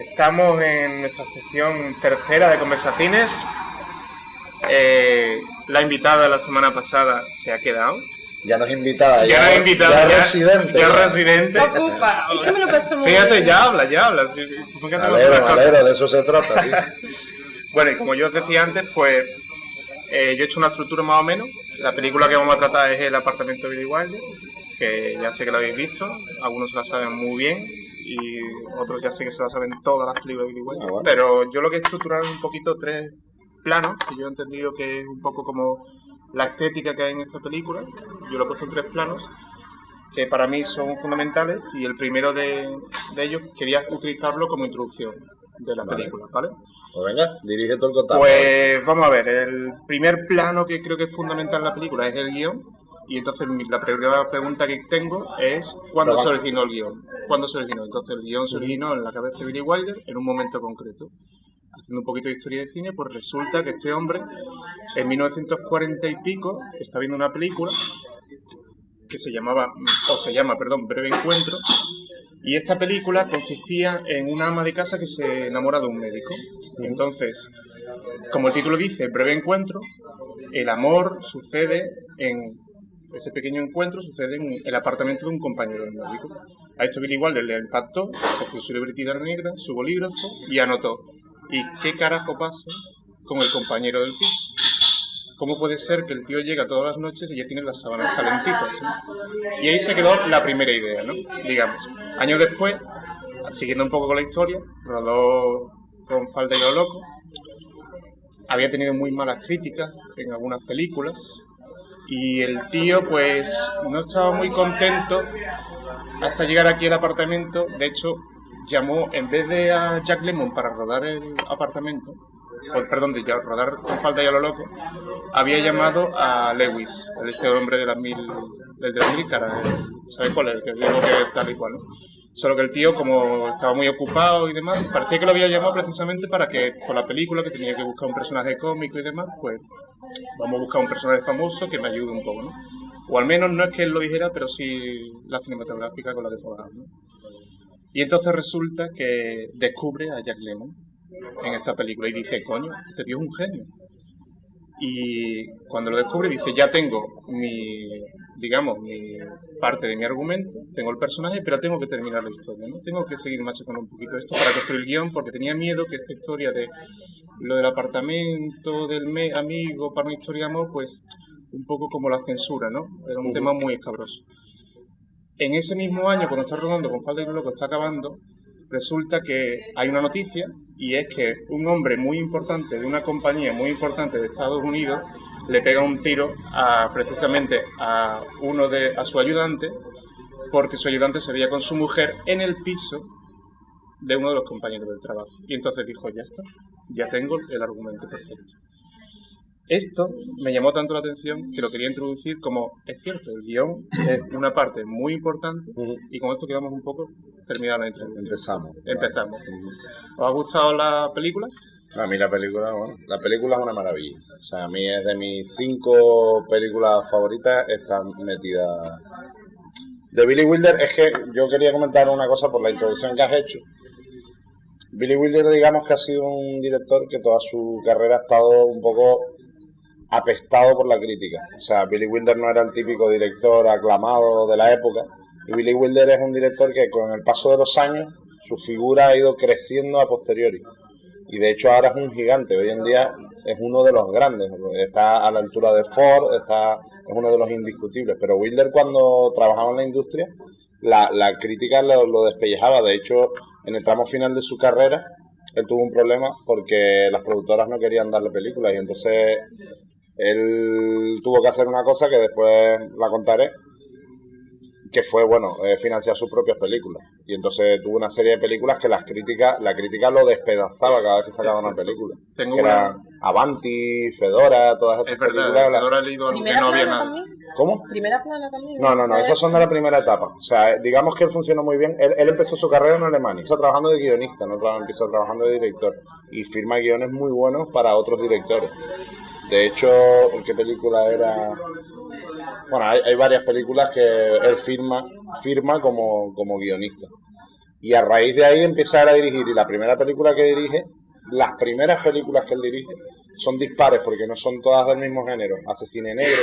Estamos en nuestra sección tercera de conversaciones. La invitada de la semana pasada se ha quedado. Ya no es invitada, ya es residente. Ya residente. Ocupa. Es que me lo paso muy Fíjate, bien. ya habla. Me alegro, de eso se trata. ¿Sí? Bueno, y como yo os decía antes, pues yo he hecho una estructura más o menos. La película que vamos a tratar es El apartamento de Billy Wilder, que ya sé que lo habéis visto. Algunos se la saben muy bien y otros ya sé que se la saben todas las películas de Billy Wilder. Bueno. Pero yo lo que he estructurado es un poquito tres planos, que yo he entendido que es un poco como la estética que hay en esta película. Yo lo he puesto en tres planos que para mí son fundamentales, y el primero de ellos quería utilizarlo como introducción de la película, ¿vale? Pues venga, dirige todo el contacto. Pues vamos a ver, el primer plano que creo que es fundamental en la película es el guión, y entonces la primera pregunta que tengo es ¿cuándo se originó el guión? ¿Cuándo se originó? Entonces el guión se originó en la cabeza de Billy Wilder en un momento concreto. Haciendo un poquito de historia de cine, pues resulta que este hombre en 1940 y pico está viendo una película que se llama, Breve Encuentro, y esta película consistía en una ama de casa que se enamora de un médico. Entonces, como el título dice, Breve Encuentro, el amor sucede en ese pequeño encuentro, sucede en el apartamento de un compañero del médico. A esto Billy Wilder le impactó, cogió su libretita negra, su bolígrafo y anotó: ¿y qué carajo pasa con el compañero del piso? ¿Cómo puede ser que el tío llega todas las noches y ya tiene las sábanas calentitas, ¿no? Y ahí se quedó la primera idea, ¿no? Digamos. Años después, siguiendo un poco con la historia, rodó Con falda y lo loco. Había tenido muy malas críticas en algunas películas. Y el tío, pues, no estaba muy contento hasta llegar aquí al apartamento. De hecho, llamó, en vez de a Jack Lemmon para rodar el apartamento, de rodar Con falda y a lo loco, había llamado a Lewis, este hombre de las mil caras, ¿sabes cuál es? El que digo que es tal y cual, ¿no? Solo que el tío, como estaba muy ocupado y demás, parecía que lo había llamado precisamente para que, con la película, que tenía que buscar un personaje cómico y demás, pues vamos a buscar un personaje famoso que me ayude un poco, ¿no? O al menos no es que él lo dijera, pero sí la cinematográfica con la que trabajamos, ¿no? Y entonces resulta que descubre a Jack Lemmon en esta película y dice, coño, este tío es un genio. Y cuando lo descubre dice, ya tengo mi parte de mi argumento, tengo el personaje, pero tengo que terminar la historia, ¿no? Tengo que seguir machacando un poquito esto para construir el guión, porque tenía miedo que esta historia de lo del apartamento, del amigo, para una historia de amor, pues un poco como la censura, ¿no? Era un tema muy escabroso. En ese mismo año, cuando está rodando Con falda y lo loco, está acabando, resulta que hay una noticia, y es que un hombre muy importante de una compañía muy importante de Estados Unidos le pega un tiro precisamente a su ayudante, porque su ayudante se veía con su mujer en el piso de uno de los compañeros del trabajo. Y entonces dijo, ya está, ya tengo el argumento perfecto. Esto me llamó tanto la atención que lo quería introducir como, es cierto, el guión es una parte muy importante, y con esto quedamos un poco terminada la introducción. Empezamos. ¿Os ha gustado la película? A mí la película es una maravilla. O sea, a mí es de mis 5 películas favoritas, está metida. De Billy Wilder, es que yo quería comentar una cosa por la introducción que has hecho. Billy Wilder, digamos que ha sido un director que toda su carrera ha estado un poco apestado por la crítica. O sea, Billy Wilder no era el típico director aclamado de la época, y Billy Wilder es un director que con el paso de los años su figura ha ido creciendo a posteriori, y de hecho ahora es un gigante. Hoy en día es uno de los grandes, está a la altura de Ford, es uno de los indiscutibles. Pero Wilder, cuando trabajaba en la industria, la crítica lo despellejaba. De hecho, en el tramo final de su carrera él tuvo un problema porque las productoras no querían darle películas, y entonces él tuvo que hacer una cosa que después la contaré, que fue, financiar sus propias películas. Y entonces tuvo una serie de películas que la crítica lo despedazaba cada vez que sacaba una película. Era Avanti, Fedora, todas estas películas. Fedora he leído algo que no había nada. ¿Cómo? ¿Primera plana también? No, esas son de la primera etapa. O sea, digamos que él funcionó muy bien. Él empezó su carrera en Alemania. Empieza trabajando de guionista, no empieza trabajando de director. Y firma guiones muy buenos para otros directores. De hecho, ¿qué película era? Bueno, hay varias películas que él firma como guionista. Y a raíz de ahí empieza él a dirigir. Y la primera película que dirige, las primeras películas que él dirige, son dispares porque no son todas del mismo género. Hace cine negro,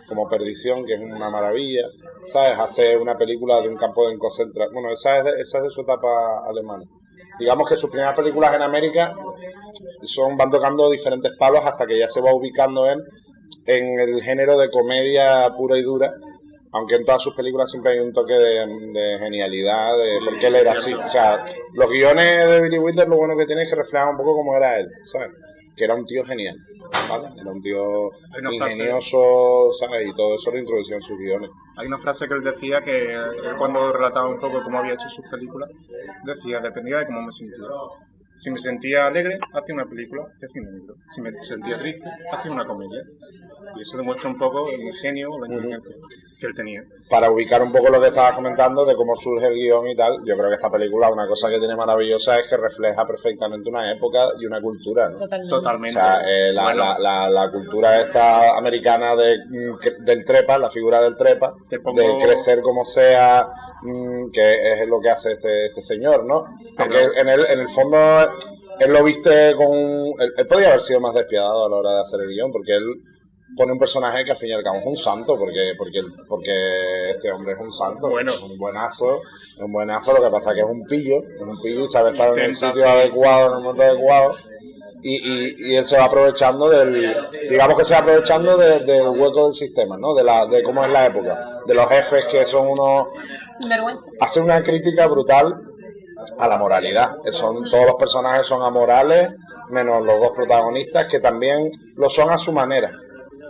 como Perdición, que es una maravilla, ¿sabes? Hace una película de un campo de concentración. Bueno, esa es de su etapa alemana. Digamos que sus primeras películas en América van tocando diferentes palos hasta que ya se va ubicando él en el género de comedia pura y dura, aunque en todas sus películas siempre hay un toque de genialidad, porque él era así. O sea, los guiones de Billy Wilder lo bueno que tiene es que reflejan un poco cómo era él, ¿sabes? Que era un tío genial, ¿vale? Era un tío ingenioso, ¿sabes? Y todo eso lo introdució en sus guiones. Hay una frase que él decía que él cuando relataba un poco cómo había hecho sus películas, decía, dependía de cómo me sentía. Si me sentía alegre, hacía una película de cine negro. Si me sentía triste, hacía una comedia. Y eso demuestra un poco el ingenio, la inteligencia que él tenía. Para ubicar un poco lo que estabas comentando de cómo surge el guión y tal, yo creo que esta película, una cosa que tiene maravillosa es que refleja perfectamente una época y una cultura, ¿no? Totalmente. O sea, la cultura esta americana del trepa, la figura del trepa, de crecer como sea, que es lo que hace este señor, ¿no? Porque en el fondo él lo viste con... Él podría haber sido más despiadado a la hora de hacer el guión, porque él pone un personaje que al fin y al cabo es un santo, porque este hombre es un santo, bueno. Es un buenazo, lo que pasa es que es un pillo y sabe estar en el sitio adecuado, en el momento adecuado, y él se va aprovechando del hueco del sistema, ¿no? De cómo es la época, de los jefes que son unos... Hace una crítica brutal a la moralidad. Todos los personajes son amorales, menos los dos protagonistas, que también lo son a su manera.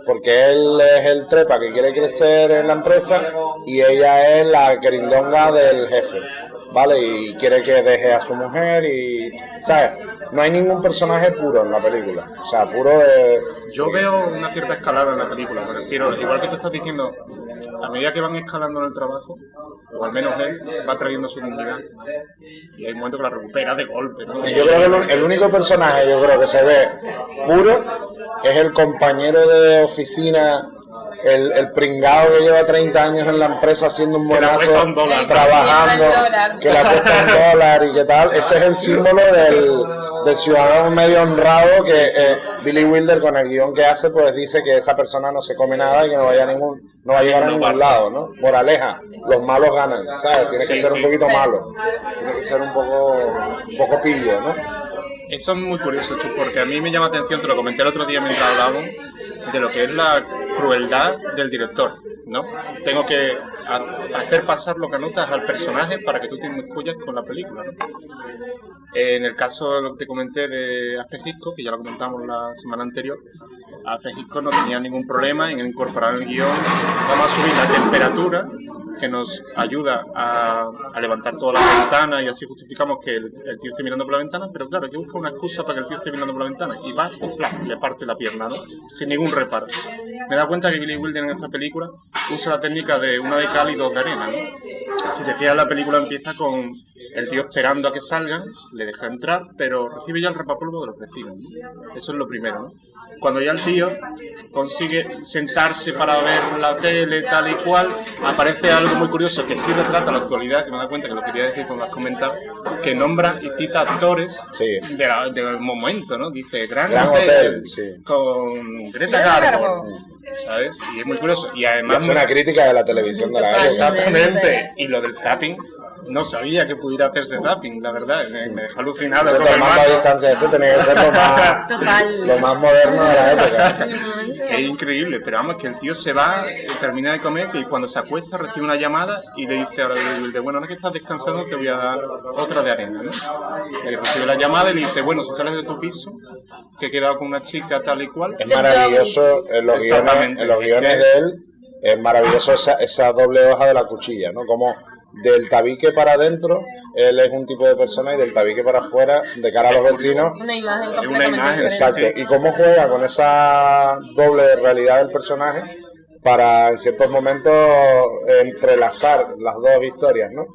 Porque él es el trepa que quiere crecer en la empresa y ella es la querindonga del jefe, ¿vale? Y quiere que deje a su mujer y... ¿sabes? No hay ningún personaje puro en la película. O sea, puro de... Yo veo una cierta escalada en la película, me refiero, igual que tú estás diciendo, a medida que van escalando en el trabajo, o al menos él va trayendo su dignidad, y hay un momento que la recupera de golpe, ¿no? Yo creo que el único personaje que se ve puro es el compañero de oficina, el pringao que lleva 30 años en la empresa haciendo un buenazo, trabajando, que le cuesta $1 y qué tal. Ese es el símbolo del ciudadano medio honrado que Billy Wilder, con el guión que hace, pues dice que esa persona no se come nada y que no va a llegar a ningún lado, ¿no? Moraleja, los malos ganan, ¿sabes? Tiene que ser un poquito malo, tiene que ser un poco pillo, ¿no? Eso es muy curioso, porque a mí me llama atención, te lo comenté el otro día mientras hablábamos, de lo que es la crueldad del director, ¿no? Tengo que hacer pasar lo que anotas al personaje para que tú te inmiscuyas con la película, ¿no? En el caso de lo que te comenté de Alfred Hitchcock, que ya lo comentamos la semana anterior, Alfred Hitchcock no tenía ningún problema en incorporar en el guión, vamos a subir la temperatura, que nos ayuda a levantar todas las ventanas y así justificamos que el tío esté mirando por la ventana, pero claro, hay que buscar una excusa para que el tío esté mirando por la ventana y va y ¡flac! Le parte la pierna, ¿no? Sin ningún reparo. Me da cuenta que Billy Wilder en esta película usa la técnica de una de cal y dos de arena, ¿no? Si te fijas, la película empieza con el tío esperando a que salgan, le deja entrar, pero recibe ya el rapapolvo de los vecinos, ¿no? Eso es lo primero, ¿no? Cuando ya el tío consigue sentarse para ver la tele, tal y cual, aparece algo muy curioso que sí retrata la actualidad, que me da cuenta que lo quería decir cuando lo has comentado, que nombra y cita actores del momento, ¿no? Dice Gran Hotel, con Greta Garbo, ¿sabes? Y es muy curioso. Y además es una crítica de la televisión de la época. Exactamente. Y lo del zapping, no sabía que pudiera hacerse zapping, la verdad, me dejó alucinado. A distancia, eso tenía que ser lo más moderno de la época. Es increíble, pero vamos, que el tío se va, termina de comer y cuando se acuesta recibe una llamada y le dice ahora, bueno, ahora que estás descansando te voy a dar otra de arena, ¿no? Y recibe la llamada y le dice, bueno, si sales de tu piso, que he quedado con una chica tal y cual. Es maravilloso en los guiones de él, es maravilloso esa doble hoja de la cuchilla, ¿no? Como del tabique para adentro, él es un tipo de persona y del tabique para afuera, de cara a los vecinos, una imagen completamente exacto. diferente. Y cómo juega con esa doble realidad del personaje para en ciertos momentos entrelazar las dos historias, ¿no?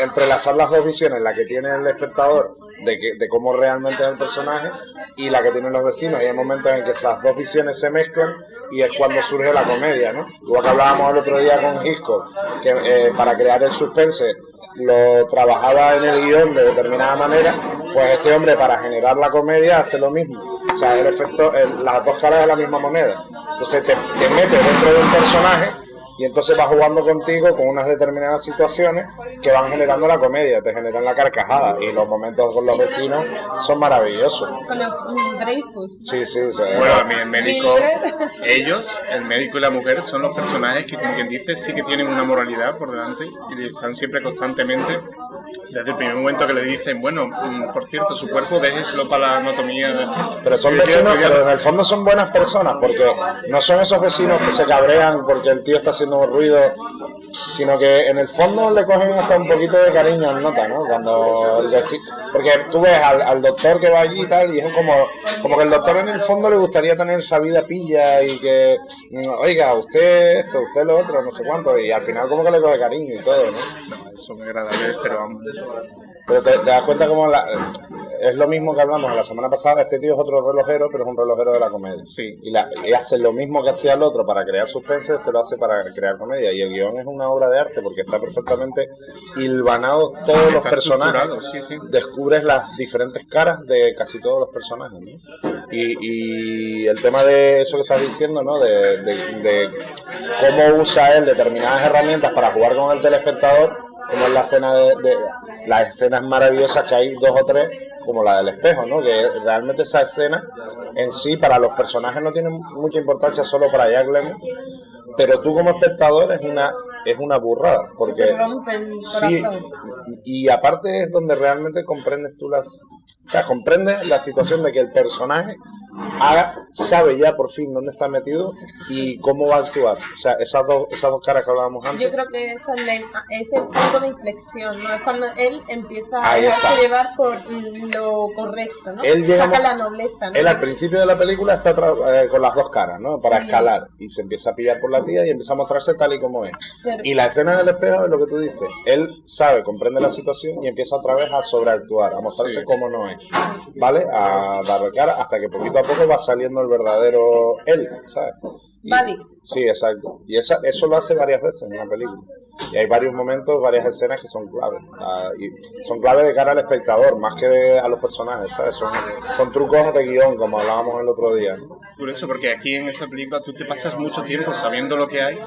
Entrelazar las dos visiones, la que tiene el espectador de cómo realmente es el personaje y la que tienen los vecinos, y hay momentos en que esas dos visiones se mezclan y es cuando surge la comedia, ¿no? Igual que hablábamos el otro día con Hitchcock, que para crear el suspense lo trabajaba en el guión de determinada manera, pues este hombre para generar la comedia hace lo mismo. O sea, el efecto, las dos caras de la misma moneda. Entonces te mete dentro de un personaje y entonces va jugando contigo con unas determinadas situaciones que van generando la comedia, te generan la carcajada, y los momentos con los vecinos son maravillosos. Con los Dreyfus. Sí. Bueno, a mí el médico, el médico y la mujer son los personajes que, como quien dice, sí que tienen una moralidad por delante y están siempre constantemente, desde el primer momento que le dicen, bueno, por cierto, su cuerpo déjeselo para la anatomía. Pero son vecinos, pero en el fondo son buenas personas, porque no son esos vecinos que se cabrean porque el tío está haciendo ruido, sino que en el fondo le cogen hasta un poquito de cariño al nota, ¿no? Cuando porque tú ves al doctor que va allí y tal, y es como que el doctor en el fondo le gustaría tener esa vida pilla y que, oiga, usted esto, usted lo otro, no sé cuánto, y al final como que le coge cariño y todo, ¿no? No, eso me agradaría, pero vamos. Pero te das cuenta como es lo mismo que hablamos la semana pasada. Este tío es otro relojero, pero es un relojero de la comedia. Sí. Y hace lo mismo que hacía el otro para crear suspense, este lo hace para crear comedia. Y el guión es una obra de arte porque está perfectamente hilvanado todos los personajes. Sí. Descubres las diferentes caras de casi todos los personajes, ¿no? Y el tema de eso que estás diciendo, ¿no? De cómo usa él determinadas herramientas para jugar con el telespectador, como es la escena de las escenas maravillosas que hay 2 o 3, como la del espejo, ¿no? Que realmente esa escena en sí para los personajes no tiene mucha importancia, solo para Jack Lemmon, pero tú como espectador es una burrada, porque se te rompe el corazón. Sí, y aparte es donde realmente comprendes tú comprendes la situación de que el personaje sabe ya por fin dónde está metido y cómo va a actuar. O sea, esas dos caras que hablábamos antes. Yo creo que es el punto de inflexión, ¿no? Es cuando él empieza a Ahí dejarse está. llevar por lo correcto, ¿no? Él, saca la nobleza, ¿no? Él al principio de la película está con las dos caras, ¿no? Para Sí. escalar, y se empieza a pillar por la tía y empieza a mostrarse tal y como es. Pero- Y la escena del espejo es lo que tú dices. Él sabe, comprende la situación y empieza otra vez a sobreactuar, a mostrarse Sí. como no es, ¿vale? A dar cara hasta que poquito a poco va saliendo el verdadero él, ¿sabes? Buddy. Sí, exacto. Y eso lo hace varias veces en la película. Y hay varios momentos, varias escenas que son claves. Y son claves de cara al espectador, más que a los personajes, ¿sabes? Son trucos de guión, como hablábamos el otro día, ¿no? Por eso, porque aquí en esta película tú te pasas mucho tiempo sabiendo lo que hay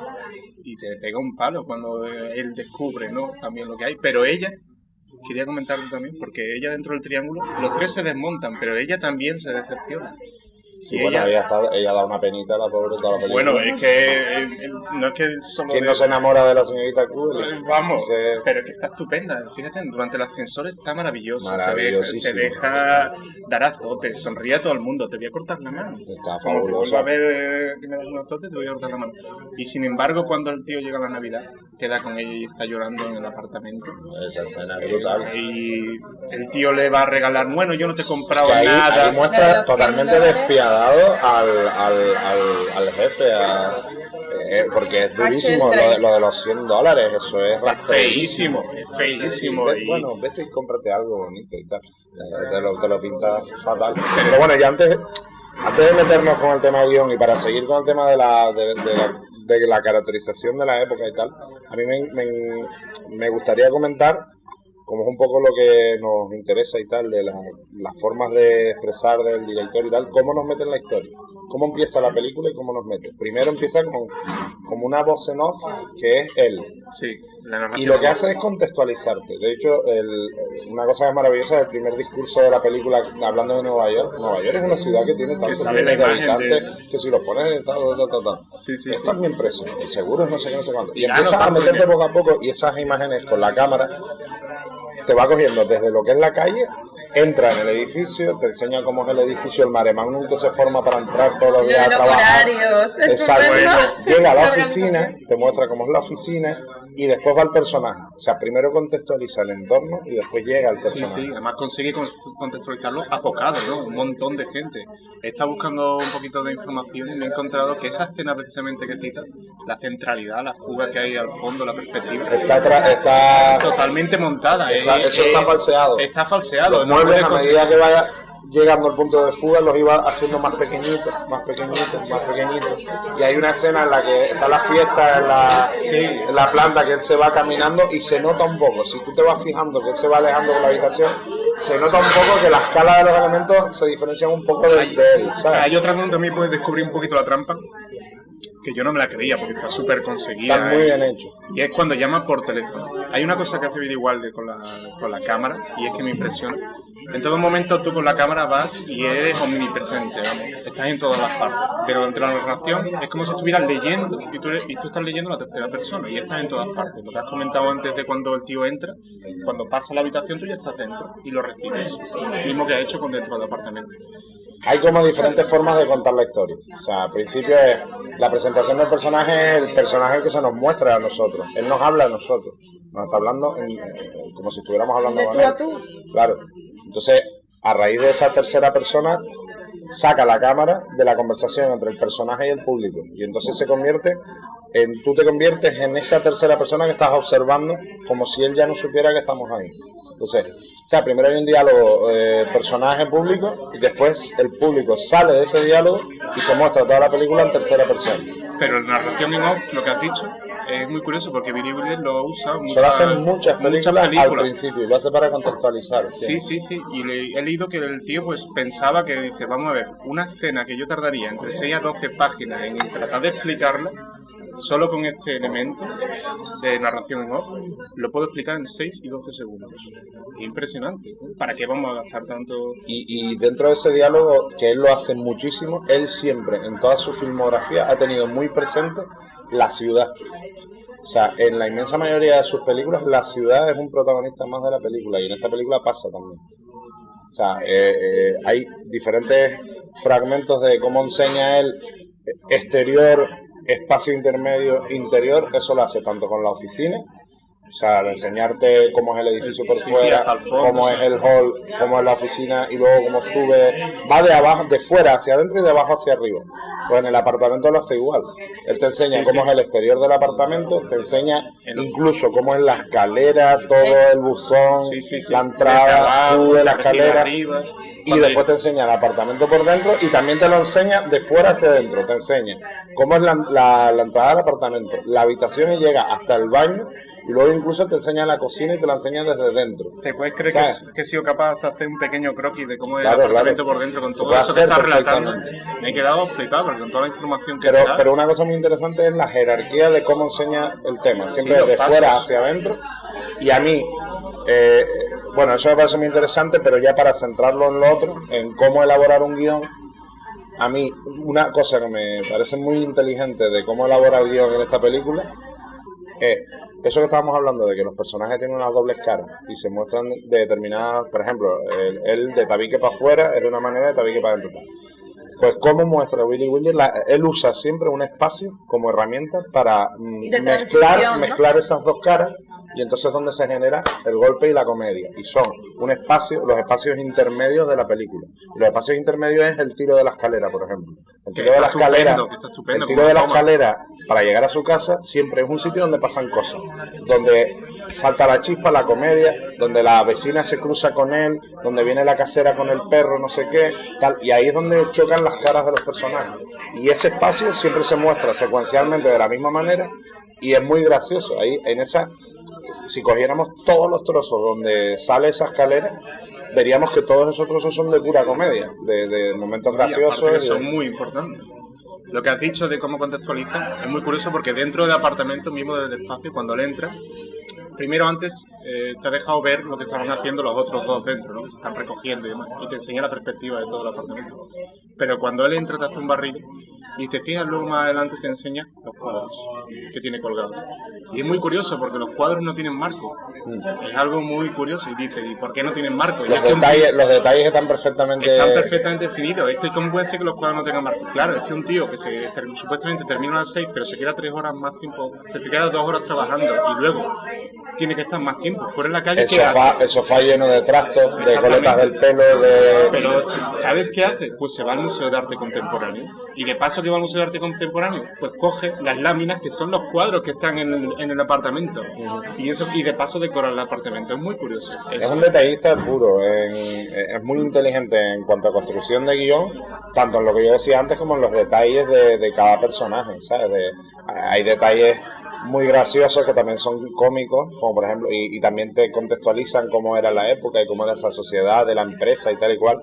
y te pega un palo cuando él descubre, ¿no? También lo que hay. Pero ella, quería comentarlo también, porque ella dentro del triángulo, los tres se desmontan, pero ella también se decepciona. Sí, Y bueno, ella da una penita a la pobre toda la película. Bueno, es que no es que solo ¿Quién no se enamora de la señorita Cool? Vamos, Que- pero que está estupenda. Fíjate, durante el ascensor está maravillosa. Maravillosísimo. Se deja dar azotes, sonríe a todo el mundo. Te voy a cortar la mano. Está Como te vuelva fabulosa. a ver que me das un azote, te voy a cortar la mano. Y sin embargo, cuando el tío llega a la Navidad, queda con ella y está llorando en el apartamento. Esa escena es brutal. Y el tío le va a regalar, bueno, yo no te he comprado Que ahí nada. muestra totalmente despiadado al jefe, porque es durísimo lo de los $100, eso es Feísimo, es feísimo. Y- Bueno, vete y cómprate algo bonito y tal. Te lo pinta fatal. Pero bueno, ya antes de meternos con el tema guión y para seguir con el tema de la caracterización de la época y tal, a mí me gustaría comentar, como es un poco lo que nos interesa y tal, de las formas de expresar del director y tal, cómo nos mete en la historia, cómo empieza la película y cómo nos mete. Primero empieza como una voz en off, que es él, Sí, la narración. y lo que hace es contextualizarte. De hecho, una cosa que es maravillosa es el primer discurso de la película hablando de Nueva York. Nueva York es una ciudad que tiene tantos sale la millones de imagen habitantes que si los pones en Sí, están bien presos, seguros no sé qué, no sé cuánto. Y Ya, empiezas no a tanto meterte dinero. poco a poco y esas imágenes con la cámara te va cogiendo desde lo que es la calle, entra en el edificio, te enseña cómo es el edificio, el mare magnum que se forma para entrar todos los días a Los trabajar. horarios. Exacto. Bueno. Llega a la oficina, te muestra cómo es la oficina y después va el personaje. O sea, primero contextualiza el entorno y después llega el Sí, personaje. sí, además consigue contextualizarlo apocado, ¿no? Un montón de gente. He estado buscando un poquito de información y me he encontrado que esa escena precisamente que citas, la centralidad, la fuga que hay al fondo, la perspectiva, Está totalmente montada. eso está falseado. Está falseado. Los no muebles puedes a conseguir- medida que vaya, llegando al punto de fuga, los iba haciendo más pequeñitos, más pequeñitos, más pequeñitos. Y hay una escena en la que está la fiesta en la planta, que él se va caminando y se nota un poco, si tú te vas fijando que él se va alejando de la habitación, se nota un poco que la escala de los elementos se diferencian un poco de él, ¿sabes? Hay otra donde también puedes descubrir un poquito la trampa, que yo no me la creía porque está súper conseguida. Está muy bien hecho. Y es cuando llama por teléfono. Hay una cosa que hace Billy Wilder con la cámara, y es que me impresiona. En todo momento tú con la cámara vas y eres omnipresente, vamos. Estás en todas las partes. Pero entre la narración es como si estuvieras leyendo y tú estás leyendo la tercera persona y estás en todas partes. Lo que has comentado antes de cuando el tío entra, cuando pasa la habitación tú ya estás dentro y lo recibes. Lo mismo que ha hecho con dentro del apartamento. Hay como diferentes formas de contar la historia. O sea, al principio es la presentación del personaje, el personaje que se nos muestra a nosotros. Él nos habla a nosotros. Nos está hablando como si estuviéramos hablando de con tú él. a tú. Claro. Entonces, a raíz de esa tercera persona, saca la cámara de la conversación entre el personaje y el público. Y entonces tú te conviertes en esa tercera persona que estás observando como si él ya no supiera que estamos ahí. Entonces, o sea, primero hay un diálogo personaje-público y después el público sale de ese diálogo y se muestra toda la película en tercera persona. Pero en narración en off, lo que has dicho, es muy curioso porque Billy Wilder lo usa Solo hacen muchas películas al principio y lo hace para contextualizar. Sí. Y he leído que el tío pues pensaba que dice, vamos a ver, una escena que yo tardaría entre 6 a 12 páginas en tratar de explicarla, solo con este elemento de narración en off, lo puedo explicar en 6 y 12 segundos. Impresionante. ¿Para qué vamos a gastar tanto? Y dentro de ese diálogo, que él lo hace muchísimo, él siempre, en toda su filmografía, ha tenido muy presente la ciudad. O sea, en la inmensa mayoría de sus películas, la ciudad es un protagonista más de la película, y en esta película pasa también. O sea, hay diferentes fragmentos de cómo enseña él exterior, espacio intermedio, interior. Eso lo hace tanto con la oficina, o sea, de enseñarte cómo es el edificio por fuera, cómo es el hall, cómo es la oficina, y luego cómo sube, va de abajo, de fuera hacia adentro y de abajo hacia arriba. Pues en el apartamento lo hace igual. Él te enseña cómo es el exterior del apartamento, te enseña incluso cómo es la escalera, todo el buzón, la entrada, sube la escalera, y después te enseña el apartamento por dentro y también te lo enseña de fuera hacia adentro. Te enseña cómo es la entrada del apartamento, la habitación, y llega hasta el baño, y luego incluso te enseña la cocina y te la enseña desde dentro. ¿Te puedes creer que he sido capaz de hacer un pequeño croquis de cómo es el apartamento por dentro con todo eso que estás relatando? Me he quedado flipado porque con toda la información que da. Pero una cosa muy interesante es la jerarquía de cómo enseña el tema, siempre de fuera hacia adentro. Y a mí, bueno, eso me parece muy interesante, pero ya para centrarlo en lo otro, en cómo elaborar un guión, a mí una cosa que me parece muy inteligente de cómo elaborar el guión en esta película es eso que estábamos hablando, de que los personajes tienen unas dobles caras y se muestran de determinadas. Por ejemplo, él de tabique para afuera es de una manera, de tabique para adentro. Pues cómo muestra Billy Wilder, él usa siempre un espacio como herramienta para mezclar esas dos caras, y entonces es donde se genera el golpe y la comedia, y son un espacio, los espacios intermedios de la película. Y los espacios intermedios es el tiro de la escalera, por ejemplo. El tiro de la escalera para llegar a su casa siempre es un sitio donde pasan cosas, donde salta la chispa, la comedia, donde la vecina se cruza con él, donde viene la casera con el perro, no sé qué, tal, y ahí es donde chocan las caras de los personajes. Y ese espacio siempre se muestra secuencialmente de la misma manera, y es muy gracioso. Ahí, si cogiéramos todos los trozos donde sale esa escalera, veríamos que todos esos trozos son de pura comedia, de momentos graciosos. Son muy importantes. Lo que has dicho de cómo contextualiza es muy curioso, porque dentro del apartamento mismo del espacio, cuando él entra, primero antes te ha dejado ver lo que estaban haciendo los otros dos dentro, ¿no? Que se están recogiendo y demás, y te enseña la perspectiva de todo el apartamento. Pero cuando él entra te hace un barrido y te fijas, luego más adelante te enseña los cuadros que tiene colgados. Y es muy curioso porque los cuadros no tienen marco. Es algo muy curioso, y dice, ¿y por qué no tienen marco? Los detalles están perfectamente definidos. Es que ¿cómo puede ser que los cuadros no tengan marco? Claro, es que un tío que supuestamente termina a las 6, pero se queda 3 horas más tiempo, se queda 2 horas trabajando, y luego tiene que estar más tiempo fuera en la calle el sofá lleno de trastos, de coletas del pelo, Pero, ¿sabes qué hace? Pues se va al Museo de Arte Contemporáneo. ¿Y de paso que va al Museo de Arte Contemporáneo? Pues coge las láminas que son los cuadros que están en el apartamento. Y de paso decora el apartamento. Es muy curioso. Es un detallista puro. Es muy inteligente en cuanto a construcción de guión, tanto en lo que yo decía antes como en los detalles de cada personaje, ¿sabes? Hay detalles muy graciosos que también son cómicos, como por ejemplo, y también te contextualizan cómo era la época y cómo era esa sociedad de la empresa y tal y cual,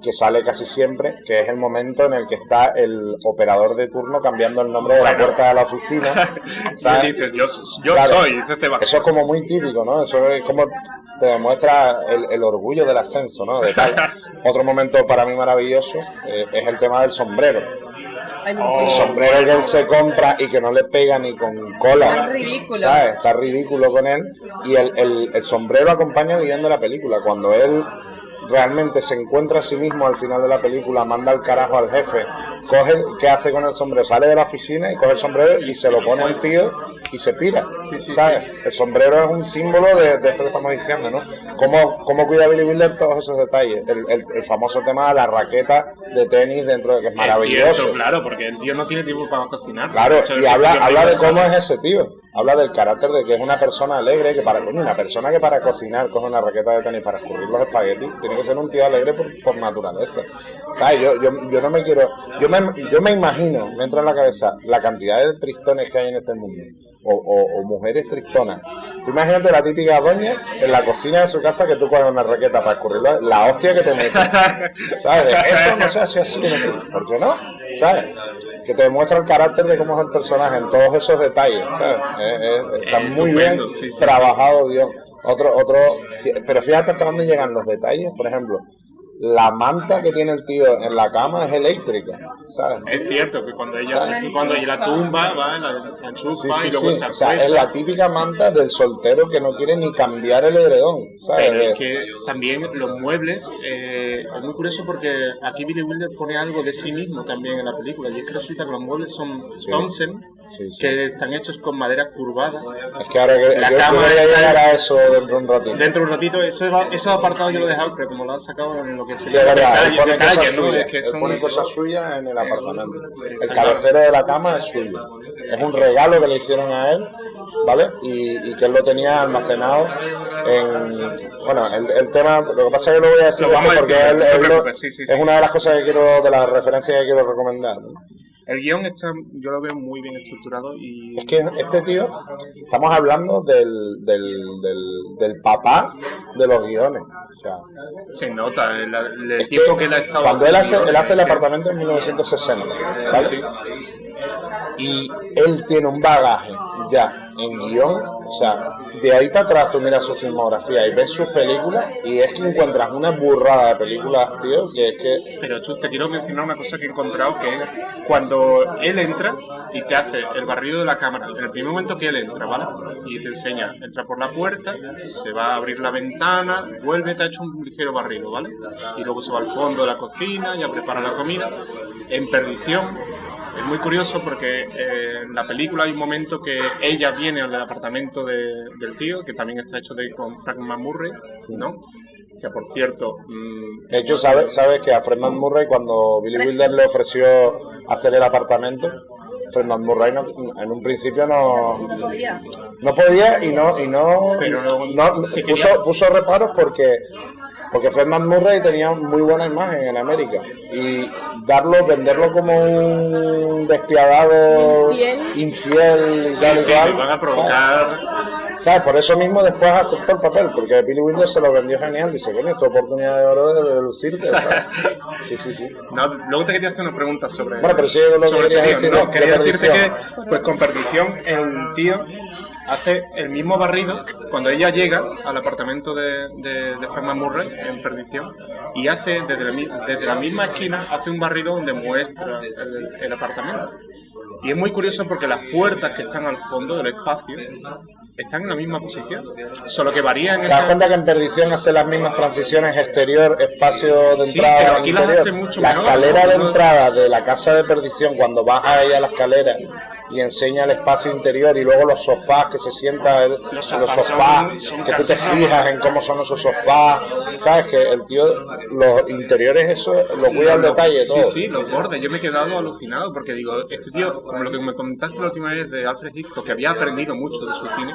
que sale casi siempre, que es el momento en el que está el operador de turno cambiando el nombre de la puerta de la oficina. ¿Sabes? Dices, yo claro, soy. Eso es como muy típico, ¿no? Eso es como te demuestra el orgullo del ascenso, ¿no? De tal. Otro momento para mí maravilloso es el tema del sombrero. El sombrero que él se compra y que no le pega ni con cola. Es ridículo. ¿Sabes? Está ridículo con él. Y el sombrero acompaña el guión de la película. Cuando él realmente se encuentra a sí mismo al final de la película, manda al carajo al jefe, ¿qué hace con el sombrero? Sale de la oficina y coge el sombrero y se lo pone al tío y se pira, ¿sabes? El sombrero es un símbolo de esto que estamos diciendo, ¿no? ¿Cómo cuida Billy Wilder todos esos detalles? El famoso tema de la raqueta de tenis dentro de que es maravilloso. Cierto, claro, porque el tío no tiene tiempo para cocinar. Claro, y habla de cómo es ese tío. Habla del carácter de que es una persona alegre, que una persona que para cocinar coge una raqueta de tenis para escurrir los espaguetis, tiene que ser un tío alegre por naturaleza. ¿Sabes? Yo no me quiero, yo me imagino, me entra en la cabeza la cantidad de tristones que hay en este mundo, o mujeres tristonas. Tú imagínate la típica doña en la cocina de su casa que tú coges una raqueta para escurrir la hostia que te metes, ¿sabes? Esto no se hace así, no sé, ¿por qué no? ¿Sabes? Que te demuestra el carácter de cómo es el personaje en todos esos detalles, ¿sabes? Está muy bien trabajado, Dios. Pero fíjate hasta dónde llegan los detalles, por ejemplo. La manta que tiene el tío en la cama es eléctrica, ¿sabes? Es cierto que cuando ella la tumba, va, se enchufa y luego se acuesta. O sea, es la típica manta del soltero que no quiere ni cambiar el edredón, ¿sabes? Pero es que también los muebles, es muy curioso porque aquí Billy Wilder pone algo de sí mismo también en la película, y es que resulta que los muebles son Townsend, que están hechos con madera curvada. Es que ahora que yo voy a llegar a eso dentro de un ratito. Dentro de un ratito, esos apartados yo lo he dejado, pero como lo han sacado en lo que se llama detalles, ¿no? Es que pone cosas suyas en el apartamento. El cabecero de la cama es suyo. Es un regalo que le hicieron a él, ¿vale? Y que él lo tenía almacenado bueno, el tema, lo que pasa es que lo voy a decir porque es una de las cosas que quiero, de las referencias que quiero recomendar, ¿no? El guión yo lo veo muy bien estructurado y... Es que este tío, estamos hablando del papá de los guiones. O sea, se nota el tiempo que él ha estado... Cuando él hace el apartamento en 1960, ¿sabes? Sí. Y él tiene un bagaje ya en guión, o sea, de ahí para atrás tú miras su filmografía y ves sus películas y es que encuentras una burrada de películas, tío, que es que... Pero te quiero mencionar una cosa que he encontrado, que es cuando él entra y te hace el barrido de la cámara, en el primer momento que él entra, ¿vale? Y te enseña, entra por la puerta, se va a abrir la ventana, vuelve, te ha hecho un ligero barrido, ¿vale? Y luego se va al fondo de la cocina, ya prepara la comida. En Perdición, es muy curioso porque en la película hay un momento que ella viene al apartamento del tío, que también está hecho con Frank McMurray, ¿no? Que por cierto... de hecho, ¿sabes que a Fred McMurray cuando Billy Wilder le ofreció hacer el apartamento, Fred McMurray en un principio no podía y puso reparos porque Fred McMurray tenía muy buena imagen en América y venderlo como un despiadado, infiel y tal y cual. Van a provocar. ¿Sabes? Por eso mismo después aceptó el papel, porque Billy Wilder se lo vendió genial. Dice, coño, esta oportunidad de oro de lucirte, ¿sabes? Sí. No, luego te quería hacer una pregunta sobre... Bueno, pero sí, lo que quería decir, no, quería decirte que, pues con Perdición, el tío hace el mismo barrido cuando ella llega al apartamento de Frank McMurray en Perdición y hace desde la misma esquina hace un barrido donde muestra el apartamento. Y es muy curioso porque las puertas que están al fondo del espacio están en la misma posición, solo que varían. ¿Te das cuenta que en Perdición hace las mismas transiciones exterior, espacio de entrada? Sí, pero aquí las hace mucho la menor. La escalera de entrada de la casa de Perdición, cuando baja ella la escalera y enseña el espacio interior y luego los sofás que se sienta en los sofás, son que tú te casi fijas en cómo son esos sofás, sabes que el tío los interiores eso lo cuida al detalle todo. Sí, los bordes, yo me he quedado alucinado porque digo, este tío, como lo que me comentaste la última vez de Alfred Hitchcock, que había aprendido mucho de su cine,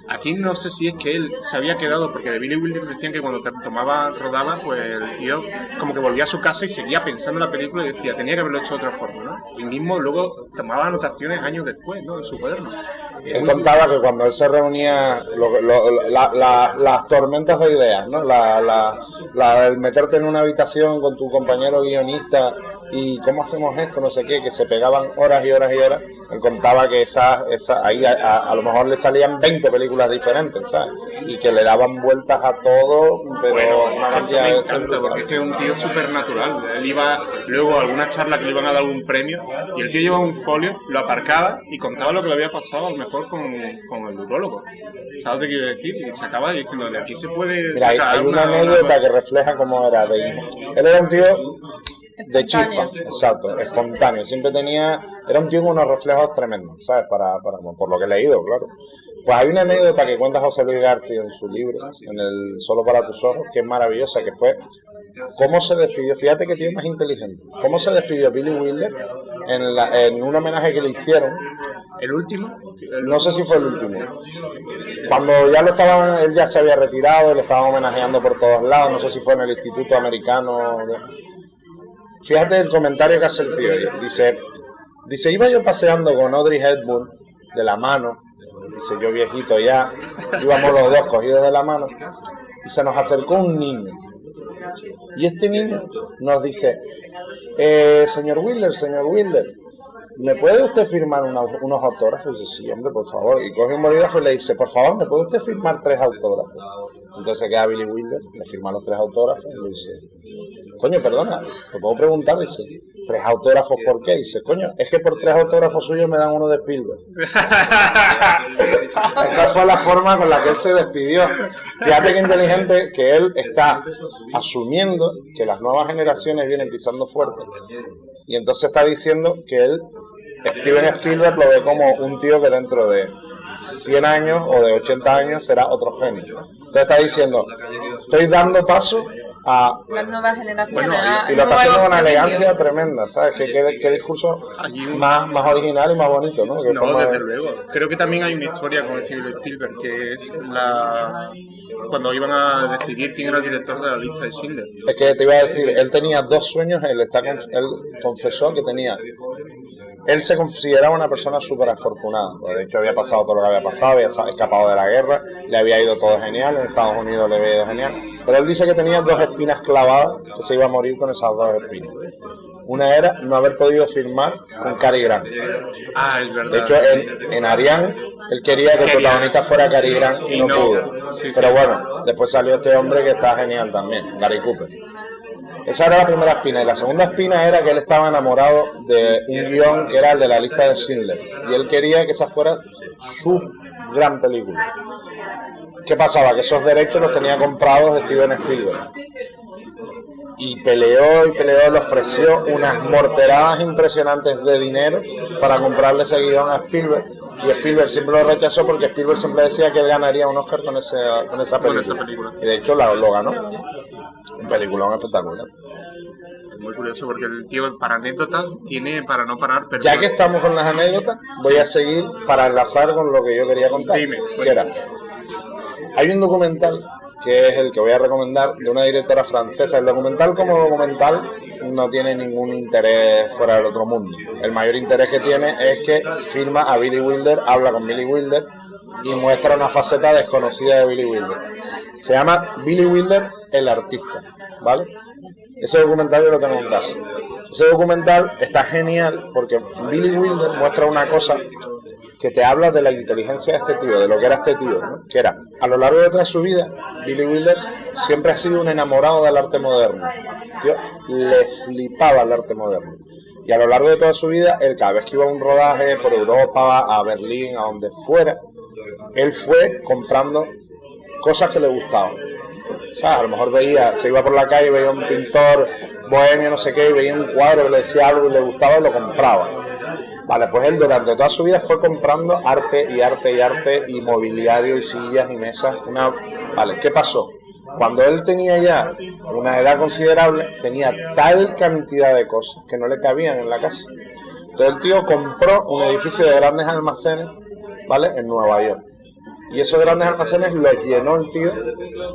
aquí no sé si es que él se había quedado, porque de Billy Wilder decían que cuando rodaba, pues el tío como que volvía a su casa y seguía pensando en la película y decía, tenía que haberlo hecho de otra forma, ¿no? Y mismo luego tomaba anotaciones años después, ¿no? En su cuaderno. Él contaba que cuando él se reunía, las tormentas de ideas, ¿no? El meterte en una habitación con tu compañero guionista y cómo hacemos esto, no sé qué, que se pegaban horas y horas y horas. Él contaba que ahí a lo mejor le salían 20 películas diferentes, ¿sabes? Y que le daban vueltas a todo, pero bueno, una eso cantidad me de encanta, porque es que es un tío súper natural. Él iba luego a alguna charla que le iban a dar un premio y el tío llevaba un folio, lo aparcaba y contaba lo que le había pasado a lo mejor con el urólogo. ¿Sabes qué quiero decir? Y sacaba diciendo, de aquí se puede... Mira, hay una anécdota que refleja cómo era. Él era un tío de chispa, exacto, espontáneo. Siempre era un tío con unos reflejos tremendos, ¿sabes? Por lo que he leído, claro. Pues hay una anécdota que cuenta José Luis García en su libro, en el Solo para tus ojos, que es maravillosa, que fue cómo se despidió, fíjate que tío más inteligente, cómo se despidió Billy Wilder en un homenaje que le hicieron. ¿El último? No sé si fue el último. Cuando ya él ya se había retirado, le estaban homenajeando por todos lados, no sé si fue en el Instituto Americano. Fíjate el comentario que hace el tío. Dice, iba yo paseando con Audrey Hepburn de la mano, dice, yo viejito ya, íbamos los dos cogidos de la mano, y se nos acercó un niño. Y este niño nos dice, señor Wilder, ¿me puede usted firmar unos autógrafos? Y dice, sí, hombre, por favor. Y coge un bolígrafo y le dice, por favor, ¿me puede usted firmar 3 autógrafos? Entonces queda Billy Wilder, le firma los 3 autógrafos y le dice, coño, perdona, ¿te puedo preguntar? Dice, 3 autógrafos, ¿por qué? Dice, coño, es que por 3 autógrafos suyos me dan uno de Spielberg. Esa fue la forma con la que él se despidió. Fíjate qué inteligente que él está asumiendo que las nuevas generaciones vienen pisando fuerte. Y entonces está diciendo que Steven Spielberg lo ve como un tío que dentro de 100 años o de 80 años será otro genio. Entonces está diciendo, estoy dando paso a las nuevas generaciones. Bueno, y lo está haciendo con una elegancia tremenda, ¿sabes? Qué discurso más original y más bonito, ¿no? Que no, desde luego. Creo que también hay una historia con Steven Spielberg, que es cuando iban a decidir quién era el director de la lista de Schindler. Es que te iba a decir, él tenía 2 sueños, él confesó que tenía... Él se consideraba una persona súper afortunada, de hecho había pasado todo lo que había pasado, había escapado de la guerra, le había ido todo genial, en Estados Unidos le había ido genial, pero él dice que tenía 2 espinas clavadas, que se iba a morir con esas 2 espinas. Una era no haber podido firmar con Cary Grant. Ah, es verdad. De hecho, en Ariane, él quería que el protagonista fuera Cary Grant y no pudo. Sí, pero bueno, después salió este hombre que está genial también, Gary Cooper. Esa era la primera espina, y la segunda espina era que él estaba enamorado de un guión que era el de la lista de Schindler, y él quería que esa fuera su gran película. ¿Qué pasaba? Que esos derechos los tenía comprados Steven Spielberg. Y peleó, le ofreció unas morteradas impresionantes de dinero para comprarle ese guión a Spielberg. Y Spielberg siempre lo rechazó porque Spielberg siempre decía que él ganaría un Oscar con esa película. Y de hecho lo ganó. Un peliculón espectacular. Muy curioso porque el tío, para anécdotas, tiene para no parar. Pero ya que estamos con las anécdotas, voy a seguir para enlazar con lo que yo quería contar. Dime, hay un documental que es el que voy a recomendar, de una directora francesa. El documental como documental no tiene ningún interés fuera del otro mundo. El mayor interés que tiene es que filma a Billy Wilder, habla con Billy Wilder y muestra una faceta desconocida de Billy Wilder. Se llama Billy Wilder, el artista, ¿vale? Ese documental yo lo tengo en casa. Ese documental está genial porque Billy Wilder muestra una cosa que te habla de la inteligencia de este tío, de lo que era este tío, ¿no? Que era, a lo largo de toda su vida, Billy Wilder siempre ha sido un enamorado del arte moderno. Tío, le flipaba el arte moderno. Y a lo largo de toda su vida, él cada vez que iba a un rodaje por Europa, a Berlín, a donde fuera, él fue comprando cosas que le gustaban. O sea, a lo mejor se iba por la calle y veía un pintor bohemio, no sé qué, y veía un cuadro que le decía algo y le gustaba y lo compraba. Vale, pues él durante toda su vida fue comprando arte y arte y arte, y mobiliario y sillas y mesas. Vale, ¿qué pasó? Cuando él tenía ya una edad considerable, tenía tal cantidad de cosas que no le cabían en la casa. Entonces el tío compró un edificio de grandes almacenes, ¿vale? En Nueva York. Y esos grandes almacenes los llenó el tío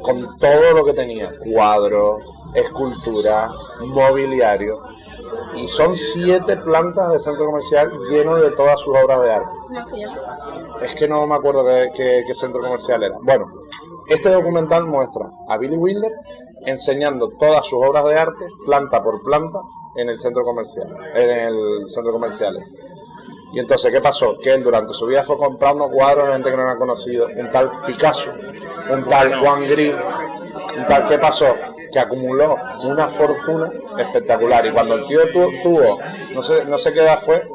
con todo lo que tenía. Cuadros, esculturas, mobiliario. Y son 7 plantas de centro comercial lleno de todas sus obras de arte. ¿Cómo se llama? Es que no me acuerdo qué centro comercial era. Bueno, este documental muestra a Billy Wilder enseñando todas sus obras de arte, planta por planta, en el centro comercial, Y entonces, ¿qué pasó? Que él durante su vida fue comprando cuadros de gente que no era conocido, un tal Picasso, un tal Juan Gris, un tal, ¿qué pasó? Que acumuló una fortuna espectacular, y cuando el tío tuvo, no sé qué edad fue,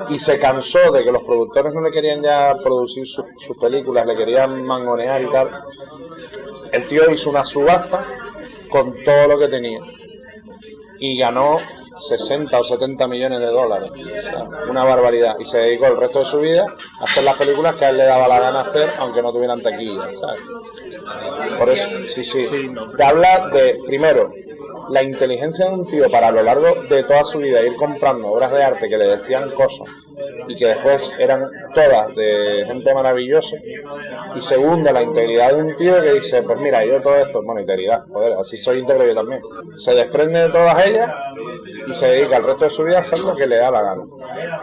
y se cansó de que los productores no le querían ya producir sus películas, le querían mangonear y tal, el tío hizo una subasta con todo lo que tenía y ganó 60 o 70 millones de dólares, o sea, una barbaridad, y se dedicó el resto de su vida a hacer las películas que a él le daba la gana hacer, aunque no tuvieran taquilla, ¿sabes? Por eso, sí. Te habla de, primero, la inteligencia de un tío para a lo largo de toda su vida ir comprando obras de arte que le decían cosas y que después eran todas de gente maravillosa. Y segundo, la integridad de un tío que dice, pues mira, yo todo esto, bueno, integridad, joder, así soy íntegro yo también. Se desprende de todas ellas y se dedica el resto de su vida a hacer lo que le da la gana.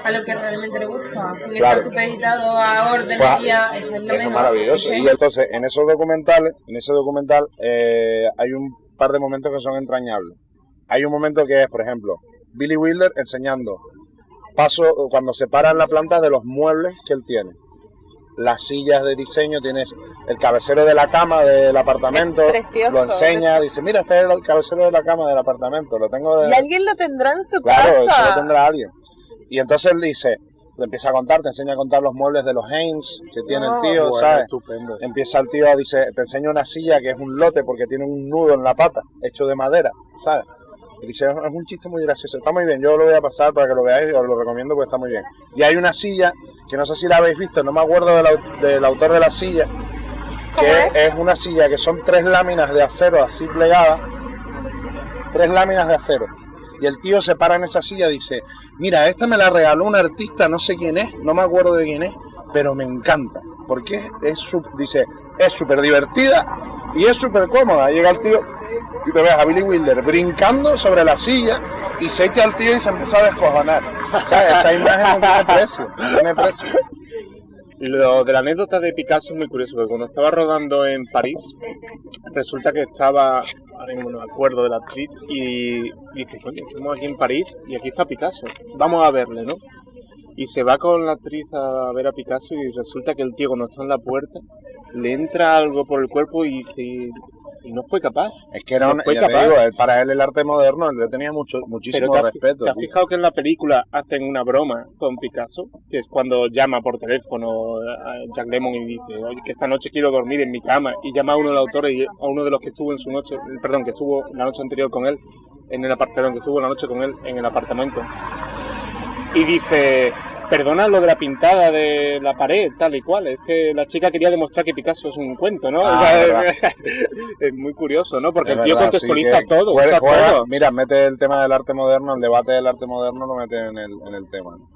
A lo que realmente le gusta, sin Claro. estar supeditado a órdenes Pues, y a... Eso es lo es mejor. maravilloso. Es Y que- entonces, en ese documental hay un par de momentos que son entrañables. Hay un momento que es, por ejemplo, Billy Wilder enseñando cuando se paran la planta de los muebles que él tiene. Las sillas de diseño, tienes el cabecero de la cama del apartamento, Es precioso, lo enseña, dice, mira, este es el cabecero de la cama del apartamento, lo tengo de... Y alguien lo tendrá en su Claro, casa. eso lo tendrá alguien. Y entonces él dice, le empieza a contar, te enseña a contar los muebles de los Hames que tiene el tío, Bueno, ¿sabes? estupendo. Empieza el tío, dice, te enseño una silla que es un lote porque tiene un nudo en la pata, hecho de madera, ¿sabes? Y dice, es un chiste muy gracioso, está muy bien, yo lo voy a pasar para que lo veáis, os lo recomiendo porque está muy bien. Y hay una silla, que no sé si la habéis visto, no me acuerdo del autor de la silla, que es una silla que son 3 láminas de acero así plegadas, 3 láminas de acero. Y el tío se para en esa silla y dice, mira, esta me la regaló un artista, no sé quién es, no me acuerdo de quién es, pero me encanta, porque dice, es súper divertida y es súper cómoda. Llega el tío y te ves a Billy Wilder brincando sobre la silla y se echa al tío y se empieza a descojonar. ¿Sabes? Esa imagen no tiene precio. Lo de la anécdota de Picasso es muy curioso, porque cuando estaba rodando en París, resulta que estaba, ahora mismo no me acuerdo de la actriz, y dice, coño, estamos aquí en París y aquí está Picasso, vamos a verle, ¿no? Y se va con la actriz a ver a Picasso y resulta que el tío cuando está en la puerta le entra algo por el cuerpo y dice, y no fue capaz. Es que era No fue ya te capaz. digo, para él el arte moderno, él le tenía muchísimo Pero respeto. ¿te has fijado que en la película hacen una broma con Picasso? Que es cuando llama por teléfono a Jack Lemmon y dice, oye, que esta noche quiero dormir en mi cama, y llama a uno de los autores y a uno de los que estuvo en su noche, perdón, que estuvo la noche anterior con él, que estuvo la noche con él en el apartamento. Y dice, perdona lo de la pintada de la pared, tal y cual, es que la chica quería demostrar que Picasso es un cuento, ¿no? Ah, O sea, verdad. es muy curioso, ¿no? Porque Es el tío verdad, contextualiza sí, que todo, usa todo. Mira, mete el tema del arte moderno, el debate del arte moderno lo mete en el tema, ¿no?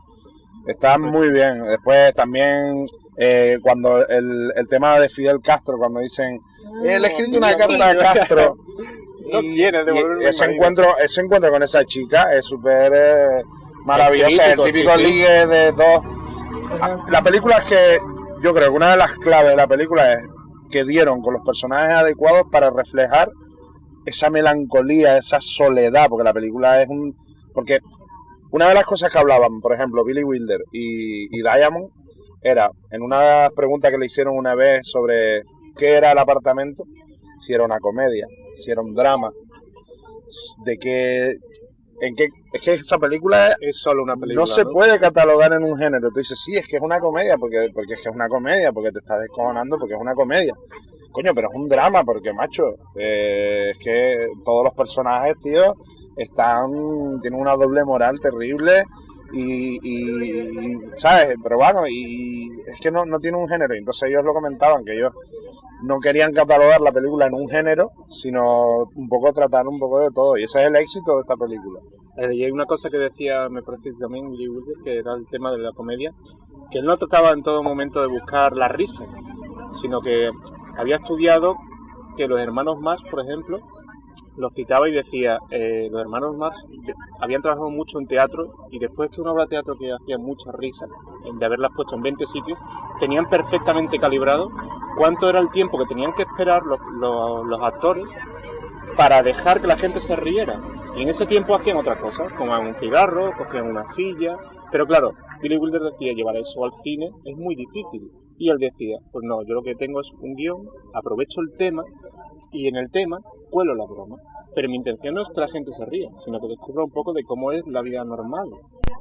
Está muy bien. Después también cuando el tema de Fidel Castro, cuando dicen, él ha escrito una carta a Castro, No quiere devolverme ese mi marido. encuentro con esa chica es súper maravilloso, el típico sí. ligue de dos. La película es que yo creo que una de las claves de la película es que dieron con los personajes adecuados para reflejar esa melancolía, esa soledad, porque la película porque una de las cosas que hablaban, por ejemplo, Billy Wilder y Diamond, era en una pregunta que le hicieron una vez sobre qué era el apartamento, si era una comedia, si era un drama, es que esa película Es solo una película. no se puede catalogar en un género. Tú dices, sí, es que es una comedia, porque es que es una comedia, porque te estás descojonando, porque es una comedia. Coño, pero es un drama, porque, macho, es que todos los personajes, tío, tienen una doble moral terrible, ¿sabes? Pero bueno, y es que no tiene un género. Entonces ellos lo comentaban, que ellos no querían catalogar la película en un género, sino un poco tratar un poco de todo. Y ese es el éxito de esta película. Y hay una cosa que decía, me parece también Billy Wilder, que era el tema de la comedia, que él no trataba en todo momento de buscar la risa, sino que había estudiado que los hermanos Marx, por ejemplo, los citaba y decía, los hermanos Marx habían trabajado mucho en teatro y después que una obra de teatro que hacía mucha risa, de haberlas puesto en 20 sitios, tenían perfectamente calibrado cuánto era el tiempo que tenían que esperar los actores para dejar que la gente se riera. Y en ese tiempo hacían otra cosa, fumaban un cigarro, cogían una silla. Pero claro, Billy Wilder decía, llevar eso al cine es muy difícil. Y él decía, pues no, yo lo que tengo es un guión, aprovecho el tema y en el tema cuelo la broma. Pero mi intención no es que la gente se ría, sino que descubra un poco de cómo es la vida normal,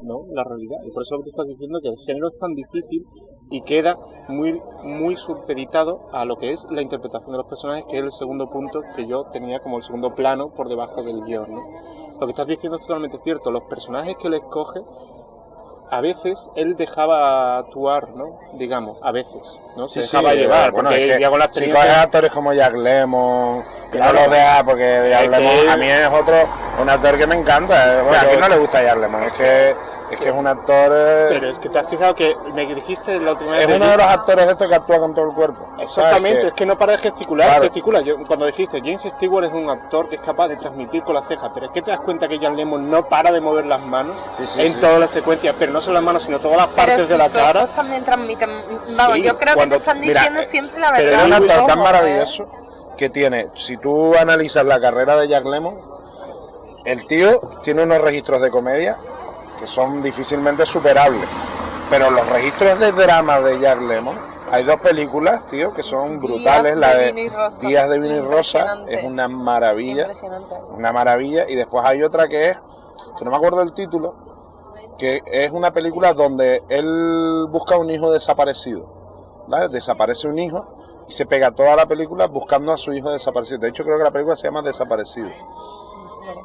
¿no? La realidad. Y por eso lo que tú estás diciendo que el género es tan difícil y queda muy supeditado a lo que es la interpretación de los personajes, que es el segundo punto que yo tenía como el segundo plano por debajo del guión, ¿no? Lo que estás diciendo es totalmente cierto. Los personajes que él escoge, a veces él dejaba actuar, ¿no? Digamos, a veces, ¿no? Se dejaba llevar, bueno, porque es que ya con la si experiencia... coges actores como Jack Lemmon, y Claro. no los dejas, porque Jack Lemmon que- a mí es un actor que me encanta. Bueno, a quien no le gusta Jack Lemmon, es que es un actor... Pero es que te has fijado que me dijiste la última vez... es uno de los actores estos que actúa con todo el cuerpo. Exactamente, ¿sabes? es que no para de gesticular, Claro. gesticula. Yo, cuando dijiste James Stewart es un actor que es capaz de transmitir con las cejas, pero es que te das cuenta que Jan Lemmon no para de mover las manos en todas las secuencias, pero no solo las manos, sino todas las partes de la cara. También transmiten. Vamos, Sí, yo creo que cuando- te están mira, diciendo siempre la pero verdad. Es un actor tan Ojo, maravilloso que tiene, si tú analizas la carrera de Jack Lemmon, el tío tiene unos registros de comedia que son difícilmente superables. Pero los registros de drama de Jack Lemmon, hay dos películas, tío, que son brutales. La de Días de Vino y Rosa es una maravilla, Impresionante. una maravilla. Y después hay otra que no me acuerdo del título, que es una película donde él busca un hijo desaparecido, ¿vale? Desaparece un hijo y se pega toda la película buscando a su hijo desaparecido. De hecho, creo que la película se llama Desaparecido.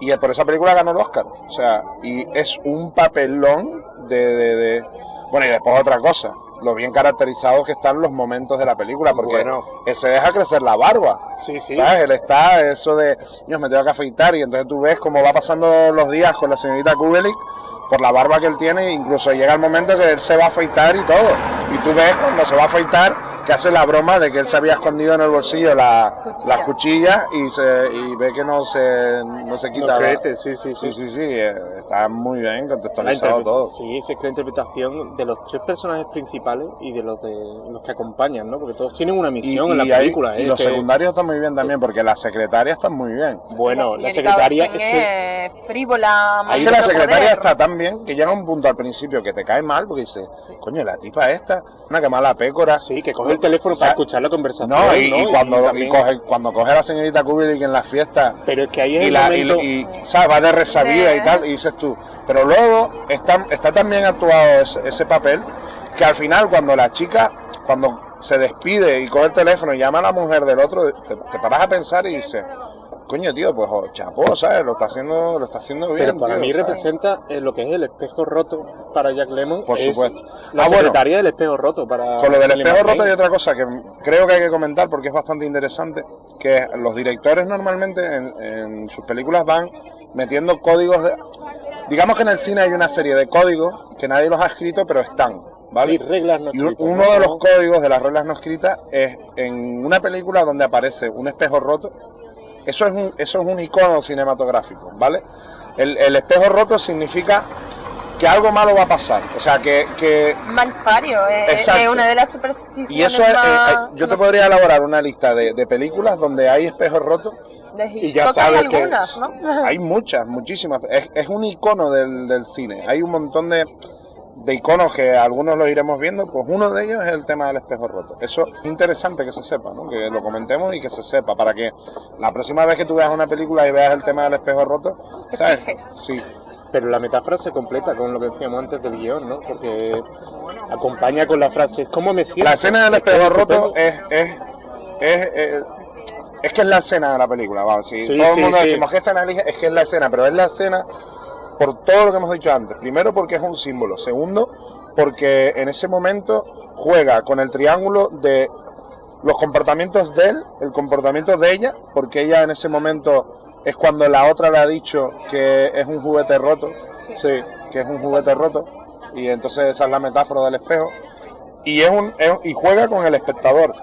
Y por esa película ganó el Oscar. O sea, y es un papelón de... Bueno, y después otra cosa, lo bien caracterizados que están los momentos de la película, porque Bueno. él se deja crecer la barba. Sí, sí. ¿Sabes? Él está, eso de, Dios, me tengo que afeitar, y entonces tú ves cómo va pasando los días con la señorita Kubelik por la barba que él tiene, incluso llega el momento que él se va a afeitar y todo. Y tú ves cuando se va a afeitar que hace la broma de que él se había escondido en el bolsillo las cuchillas y ve que no se quita. Sí, está muy bien contextualizado todo. Sí, es que la interpretación de los tres personajes principales y de los que acompañan, ¿no? Porque todos tienen una misión en la película. Y los secundarios están muy bien también, porque las secretarias están muy bien. Bueno, la señorita secretaria Olsen es que... frívola. Ahí que la secretaria está tan bien que llega un punto al principio que te cae mal porque dice, coño, la tipa esta, una que mala pécora. Sí, que coge el teléfono para escuchar la conversación. No, y también... cuando coge a la señorita Kubelik en la fiesta. Pero es que ahí es y, el la, momento... y ¿sabes? Va de resabida y tal, y dices tú. Pero luego está tan bien actuado ese papel que al final cuando la chica, cuando se despide y coge el teléfono y llama a la mujer del otro, te paras a pensar y dices, coño, tío, pues chapó, ¿sabes? Lo está haciendo bien. Pero para tío, mí ¿sabes? representa lo que es el espejo roto para Jack Lemmon. Por supuesto. La secretaria del espejo roto para... Con lo del espejo roto hay y otra cosa que creo que hay que comentar porque es bastante interesante, que los directores normalmente en sus películas van metiendo códigos de... Digamos que en el cine hay una serie de códigos que nadie los ha escrito, pero están, ¿vale? Sí, reglas no Y escritas, uno de los códigos de las reglas no escritas es en una película donde aparece un espejo roto. Eso es un icono cinematográfico, ¿vale? El espejo roto significa que algo malo va a pasar, o sea, que Malpario, es una de las supersticiones. y eso yo te podría elaborar una lista de películas donde hay espejos rotos. De y ya Hitchcock hay sabes que algunas, ¿no? Hay muchísimas. Es un icono del cine. Hay un montón de iconos que algunos los iremos viendo, pues uno de ellos es el tema del espejo roto. Eso es interesante que se sepa, ¿no? Que lo comentemos y que se sepa, para que la próxima vez que tú veas una película y veas el tema del espejo roto, ¿sabes? Sí. Pero la metáfora se completa con lo que decíamos antes del guión, ¿no? Porque acompaña con la frase, ¿cómo me siento? La escena del espejo roto estupendo. es que es la escena de la película, vamos. Si Sí, todo el sí, mundo sí. decimos que escena elige, es que es la escena, pero es la escena por todo lo que hemos dicho antes. Primero porque es un símbolo. Segundo, porque en ese momento juega con el triángulo de los comportamientos de él, el comportamiento de ella, porque ella en ese momento es cuando la otra le ha dicho que es un juguete roto, Sí. que es un juguete roto, y entonces esa es la metáfora del espejo, y y juega con el espectador,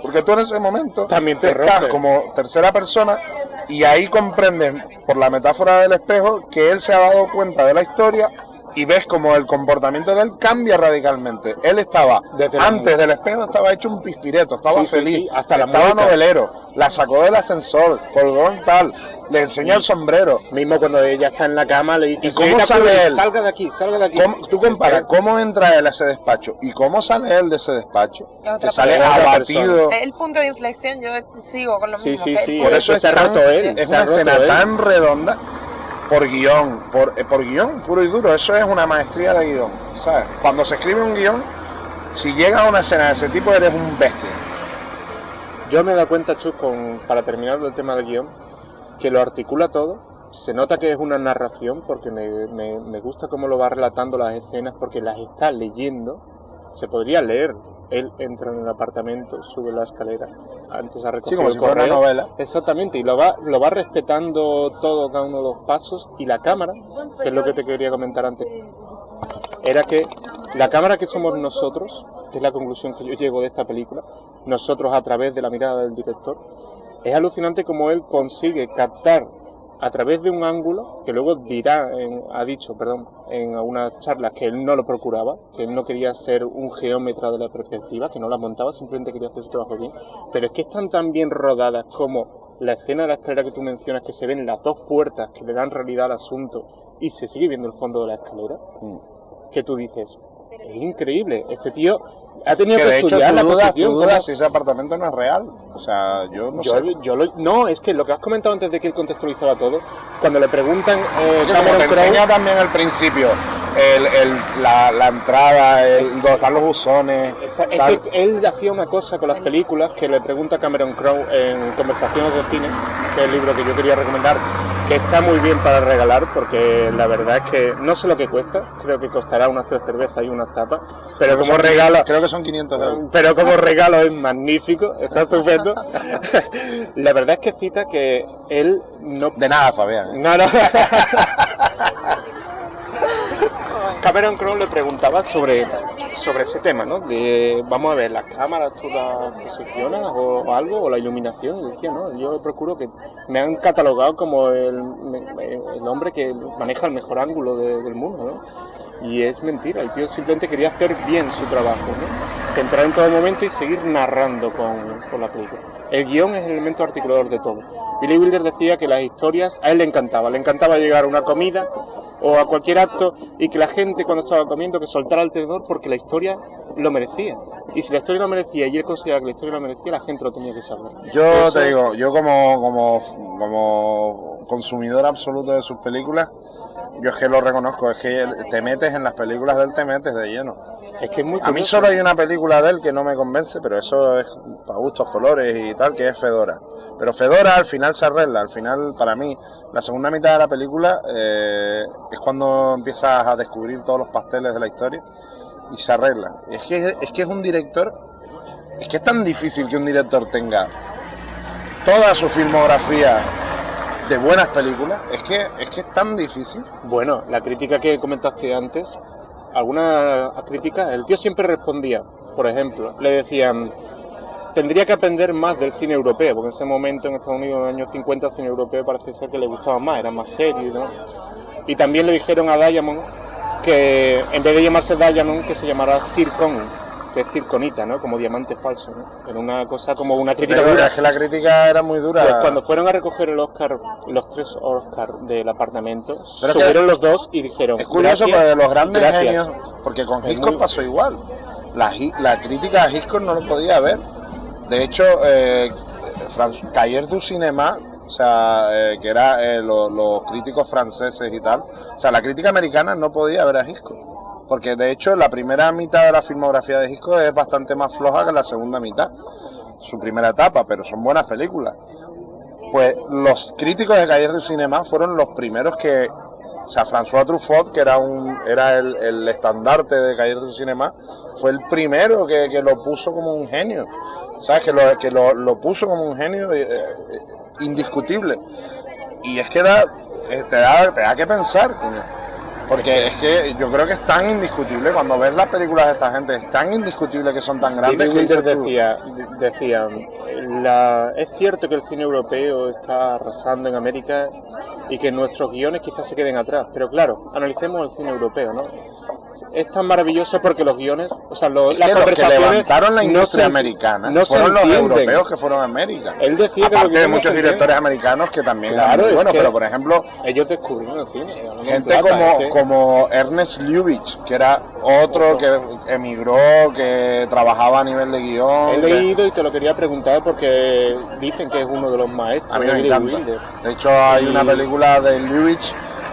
porque tú en ese momento También te estás rompe. como tercera persona y ahí comprendes por la metáfora del espejo que él se ha dado cuenta de la historia y ves como el comportamiento de él cambia radicalmente. Él estaba, Desde la antes del espejo estaba hecho un pispireto, estaba Sí, sí, feliz, sí, hasta la estaba mueca. novelero, la sacó del ascensor, colgó en tal, le enseñó el sombrero. Mismo cuando ella está en la cama le dice, ¿Y cómo "Señorita sale Curry, él? salga de aquí, salga de aquí". Tú comparas cómo entra él a ese despacho y cómo sale él de ese despacho, Es otra que sale persona. abatido. Es el punto de inflexión, yo sigo con lo Sí, mismo. sí, que sí, el Por punto eso de es, se ha inflexión. roto él. es se ha una roto escena él. tan redonda por guión, por guión puro y duro. Eso es una maestría de guión, ¿sabes? Cuando se escribe un guión, si llega a una escena de ese tipo eres un bestia. Yo me he dado cuenta, Chus, para terminar el tema del guión, que lo articula todo. Se nota que es una narración porque me gusta cómo lo va relatando las escenas porque las está leyendo. Se podría leer. Él entra en el apartamento, sube la escalera, antes ha recogido Sí, como si el fuera una correo. novela. Exactamente, y lo va respetando todo, cada uno de los pasos, y la cámara, que es lo que te quería comentar antes, era que la cámara que somos nosotros, que es la conclusión que yo llego de esta película, nosotros a través de la mirada del director, es alucinante como él consigue captar a través de un ángulo, que luego ha dicho en algunas charlas que él no lo procuraba, que él no quería ser un geómetra de la perspectiva, que no la montaba, simplemente quería hacer su trabajo bien, pero es que están tan bien rodadas como la escena de la escalera que tú mencionas, que se ven las dos puertas que le dan realidad al asunto y se sigue viendo el fondo de la escalera, que tú dices, es increíble, este tío ha tenido Que que de hecho estudiar la tú posición. dudas si ese apartamento no es real. O sea, yo no sé. No, es que lo que has comentado antes de que él contextualizaba todo, cuando le preguntan Es que como Cameron te Crowe, enseña también al principio la entrada, donde están los buzones. es tal. que él hacía una cosa con las películas que le pregunta a Cameron Crowe en Conversaciones de Cine, que es el libro que yo quería recomendar, que está muy bien para regalar, porque la verdad es que no sé lo que cuesta, creo que costará unas 3 cervezas y unas tapas, pero como regalo, Creo que son 500 euros. pero como regalo es magnífico, está estupendo. La verdad es que cita que él no... De nada, Fabián. No. Cameron Crowe le preguntaba sobre ese tema, ¿no? Vamos a ver, ¿las cámaras tú las posicionas o algo? ¿O la iluminación? Y decía, no, yo procuro que me han catalogado como el hombre que maneja el mejor ángulo del mundo, ¿no? Y es mentira, el tío simplemente quería hacer bien su trabajo, ¿no? Entrar en todo momento y seguir narrando con la película. El guión es el elemento articulador de todo. Billy Wilder decía que las historias a él le encantaba llegar a una comida o a cualquier acto y que la gente cuando estaba comiendo que soltara el tenedor porque la historia lo merecía. Y si la historia lo merecía y él consideraba que la historia lo merecía, la gente lo tenía que saber. Yo te digo, yo como consumidor absoluto de sus películas, yo es que lo reconozco, es que te metes en las películas de él, te metes de lleno. Es que es muy A mí curioso. solo hay una película de él que no me convence, pero eso es para gustos colores y tal, que es Fedora. Pero Fedora al final se arregla, al final para mí la segunda mitad de la película es cuando empiezas a descubrir todos los pasteles de la historia y se arregla. Es que es un director, es que es tan difícil que un director tenga toda su filmografía de buenas películas, es que es tan difícil. Bueno, la crítica que comentaste antes, alguna crítica, el tío siempre respondía, por ejemplo, le decían, tendría que aprender más del cine europeo, porque en ese momento en Estados Unidos en los años 50 el cine europeo parece ser que le gustaba más, era más serio, ¿no? Y también le dijeron a Diamond que en vez de llamarse Diamond, que se llamara Zircon, que es circonita, ¿no? Como diamante falso, ¿no? Era una cosa como una crítica Pero dura. es que la crítica era muy dura. Pues cuando fueron a recoger el Oscar, los 3 Oscar del apartamento, Pero es subieron los dos y dijeron, Es curioso gracias, porque los grandes gracias. genios, porque con Es Hitchcock muy- pasó igual. La crítica a Hitchcock no lo podía ver. De hecho, Cahiers du Cinéma, o sea, que era los críticos franceses y tal, o sea, la crítica americana no podía ver a Hitchcock. Porque de hecho la primera mitad de la filmografía de Hitchcock es bastante más floja que la segunda mitad. Su primera etapa, pero son buenas películas. Pues los críticos de Cahiers du Cinéma fueron los primeros que O sea, François Truffaut, que era el estandarte de Cahiers du Cinéma, fue el primero que lo puso como un genio. ¿Sabes? Que lo puso como un genio indiscutible. Y es que te da que pensar, coño. Porque es que yo creo que es tan indiscutible, cuando ves las películas de esta gente, es tan indiscutible que son tan grandes que Wilder decía, es cierto que el cine europeo está arrasando en América y que nuestros guiones quizás se queden atrás, pero claro, analicemos el cine europeo, ¿no? Es tan maravilloso porque los guiones, o sea, las conversaciones que levantaron la industria americana no fueron los europeos que fueron a América. Él decía aparte que de muchos directores americanos que también claro, eran muy buenos, pero por ejemplo ellos descubrieron el cine. Gente como Ernest Lubitsch, que era otro que emigró, que trabajaba a nivel de guión. He leído y te lo quería preguntar porque dicen que es uno de los maestros. A mí me encanta. De hecho hay una película de Lubitsch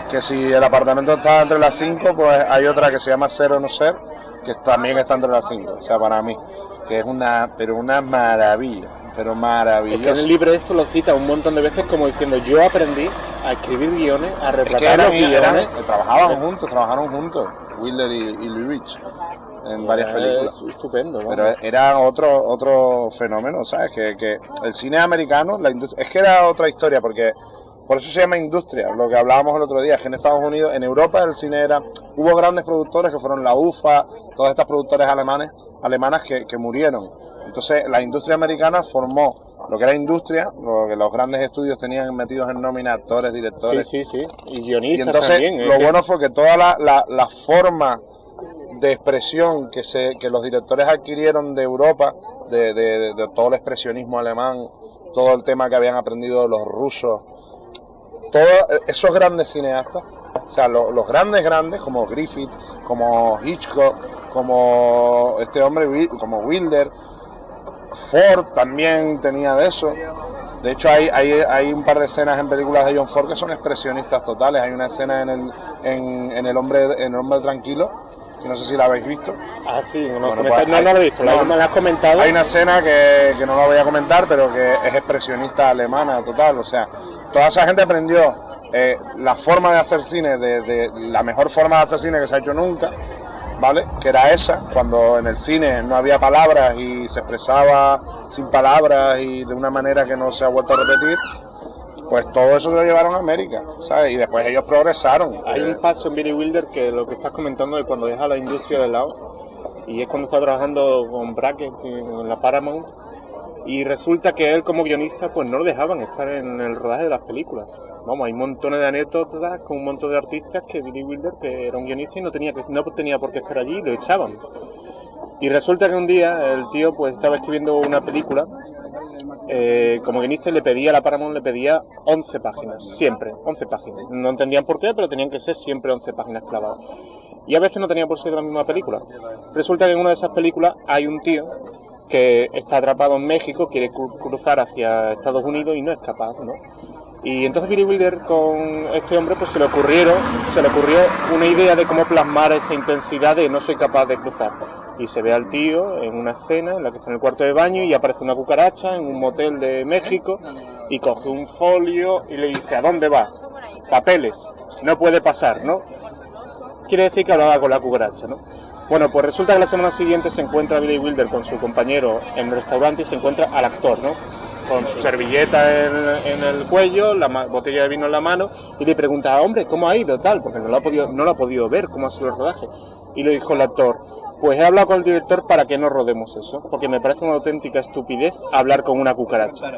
que si el apartamento está entre las 5, pues hay otra que se llama Ser o no ser, que también está entre las 5, o sea, para mí, que es una maravilla, pero maravillosa. Es que en el libro esto lo cita un montón de veces como diciendo, yo aprendí a escribir guiones, a retratar los guiones. Trabajaron juntos, Wilder y Lubitsch, en varias películas. Estupendo, ¿no? Pero era otro fenómeno, ¿sabes? Que el cine americano, es que era otra historia, porque por eso se llama industria, lo que hablábamos el otro día, es que en Estados Unidos, en Europa el cine hubo grandes productores que fueron la UFA, todas estas productores alemanas que murieron. Entonces la industria americana formó lo que era industria, lo que los grandes estudios tenían metidos en nómina, actores, directores. Sí, y guionistas. Y entonces también, lo bueno fue que toda la forma de expresión que los directores adquirieron de Europa, de todo el expresionismo alemán, todo el tema que habían aprendido los rusos, todos esos grandes cineastas, o sea, los grandes como Griffith, como Hitchcock, como este hombre, como Wilder, Ford también tenía de eso. De hecho hay un par de escenas en películas de John Ford que son expresionistas totales. Hay una escena en el hombre tranquilo, que no sé si la habéis visto. Ah, sí, no pues lo he visto, me la has comentado. Hay una escena que no la voy a comentar, pero que es expresionista alemana total. O sea, toda esa gente aprendió la forma de hacer cine, de la mejor forma de hacer cine que se ha hecho nunca, ¿vale? Que era esa, cuando en el cine no había palabras y se expresaba sin palabras y de una manera que no se ha vuelto a repetir. Pues todo eso lo llevaron a América, ¿sabes? Y después ellos progresaron. Hay un paso en Billy Wilder que lo que estás comentando es cuando deja la industria de lado, y es cuando está trabajando con Brackett en la Paramount, y resulta que él como guionista pues no lo dejaban estar en el rodaje de las películas. Vamos, hay montones de anécdotas con un montón de artistas que Billy Wilder, que era un guionista y no tenía por qué estar allí, y lo echaban. Y resulta que un día el tío pues estaba escribiendo una película, como guionista la Paramount le pedía 11 páginas, siempre, 11 páginas. No entendían por qué, pero tenían que ser siempre 11 páginas clavadas. Y a veces no tenía por ser de la misma película. Resulta que en una de esas películas hay un tío que está atrapado en México, quiere cruzar hacia Estados Unidos y no es capaz, ¿no? Y entonces Billy Wilder con este hombre pues se le ocurrió una idea de cómo plasmar esa intensidad de no soy capaz de cruzar. Y se ve al tío en una escena en la que está en el cuarto de baño y aparece una cucaracha en un motel de México y coge un folio y le dice, ¿a dónde va? Papeles, no puede pasar, ¿no? Quiere decir que hablaba con la cucaracha, ¿no? Bueno, pues resulta que la semana siguiente se encuentra Billy Wilder con su compañero en el restaurante y se encuentra al actor, ¿no? Con su servilleta en el cuello, la botella de vino en la mano, y le pregunta, hombre, ¿cómo ha ido? Tal, porque no lo ha podido ver, cómo ha sido el rodaje. Y le dijo el actor, pues he hablado con el director para que no rodemos eso, porque me parece una auténtica estupidez hablar con una cucaracha.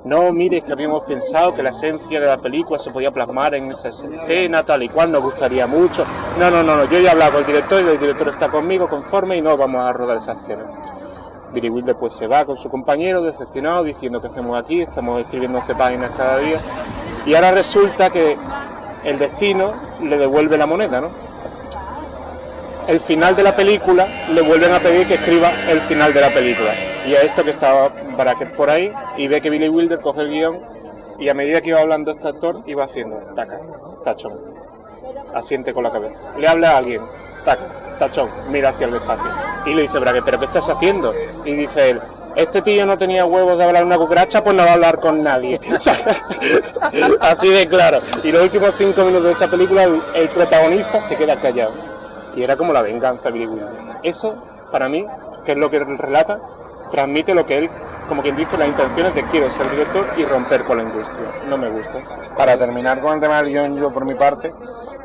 No, mire, es que habíamos pensado que la esencia de la película se podía plasmar en esa escena, tal y cual, nos gustaría mucho. No, yo ya he hablado con el director y el director está conmigo, conforme, y no vamos a rodar esa escena. Billy Wilder pues se va con su compañero decepcionado diciendo que hacemos aquí, estamos escribiendo 11 páginas cada día, y ahora resulta que el destino le devuelve la moneda, ¿no? El final de la película le vuelven a pedir que escriba el final de la película, y a esto que estaba Brackett por ahí y ve que Billy Wilder coge el guión y a medida que iba hablando este actor iba haciendo taca, tachón, asiente con la cabeza, le habla a alguien, taca, tachón, mira hacia el espacio y le dice Brackett, ¿pero qué estás haciendo? Y dice él, este tío no tenía huevos de hablar una cucaracha, pues no va a hablar con nadie. Así de claro. Y los últimos 5 minutos de esa película, el protagonista se queda callado. Y era como la venganza de Billy Wilder. Eso, para mí, que es lo que relata, transmite lo que él, como quien dice, las intenciones de quiero ser director y romper con la industria. No me gusta. Para terminar con el tema del guión, yo por mi parte,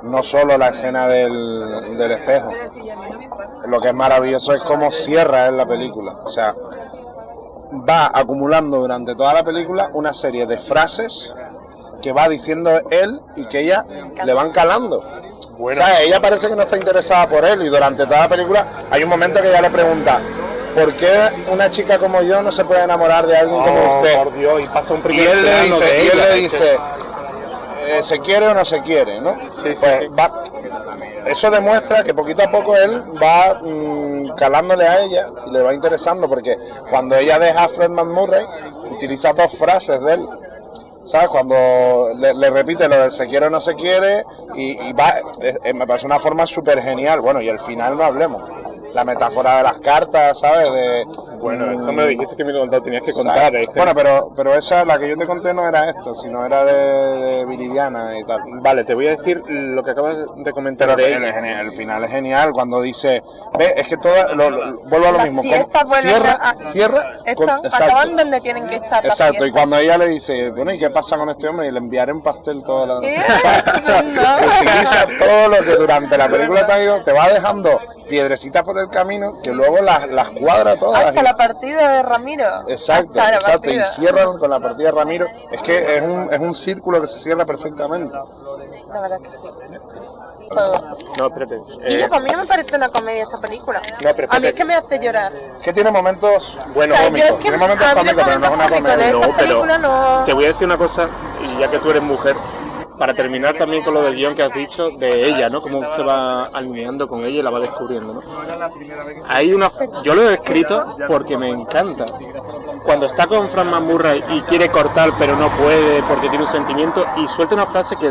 no solo la escena del espejo, lo que es maravilloso es cómo cierra él la película. O sea, va acumulando durante toda la película una serie de frases que va diciendo él y que ella le van calando. Bueno. O sea, ella parece que no está interesada por él y durante toda la película hay un momento que ella le pregunta: ¿por qué una chica como yo no se puede enamorar de alguien como usted? Por Dios, y pasa un primer y él le plano dice, de y él ella, le dice ¿se quiere o no se quiere? ¿No? Sí, sí, pues sí. eso demuestra que poquito a poco él va calándole a ella y le va interesando, porque cuando ella deja a Fred McMurray utiliza 2 frases de él, ¿sabes? Cuando le repite lo de se quiere o no se quiere y va, me parece una forma súper genial. Bueno, y al final no hablemos, la metáfora de las cartas, ¿sabes? Bueno, eso me dijiste que me lo tenías que contar. Bueno, pero esa, la que yo te conté no era esta, sino era de Viridiana y tal. Vale, te voy a decir lo que acabas de comentar. Pero el final es genial cuando dice, ve, es que vuelvo a lo mismo, cierra, acaban donde tienen que estar. Exacto, y cuando ella le dice, bueno, ¿y qué pasa con este hombre? Y le enviaré en pastel toda la... Utiliza todo lo que durante la película te va dejando piedrecitas por el camino, que luego las cuadra todas. Hasta la partida de Ramiro. Exacto, y cierran con la partida de Ramiro. Es que es un círculo que se cierra perfectamente. La verdad que sí. No, espérate. Y para mí no me parece una comedia esta película. No, pero a mí es que me hace llorar. Que tiene momentos, bueno, o sea, cómicos. Tiene momentos cómicos, pero no es una comedia. No, pero no. Te voy a decir una cosa, y ya que tú eres mujer, para terminar también con lo del guión que has dicho de ella, ¿no? Cómo se va alineando con ella y la va descubriendo, ¿no? Hay una... Yo lo he escrito porque me encanta. Cuando está con Frank McMurray y quiere cortar pero no puede porque tiene un sentimiento y suelta una frase que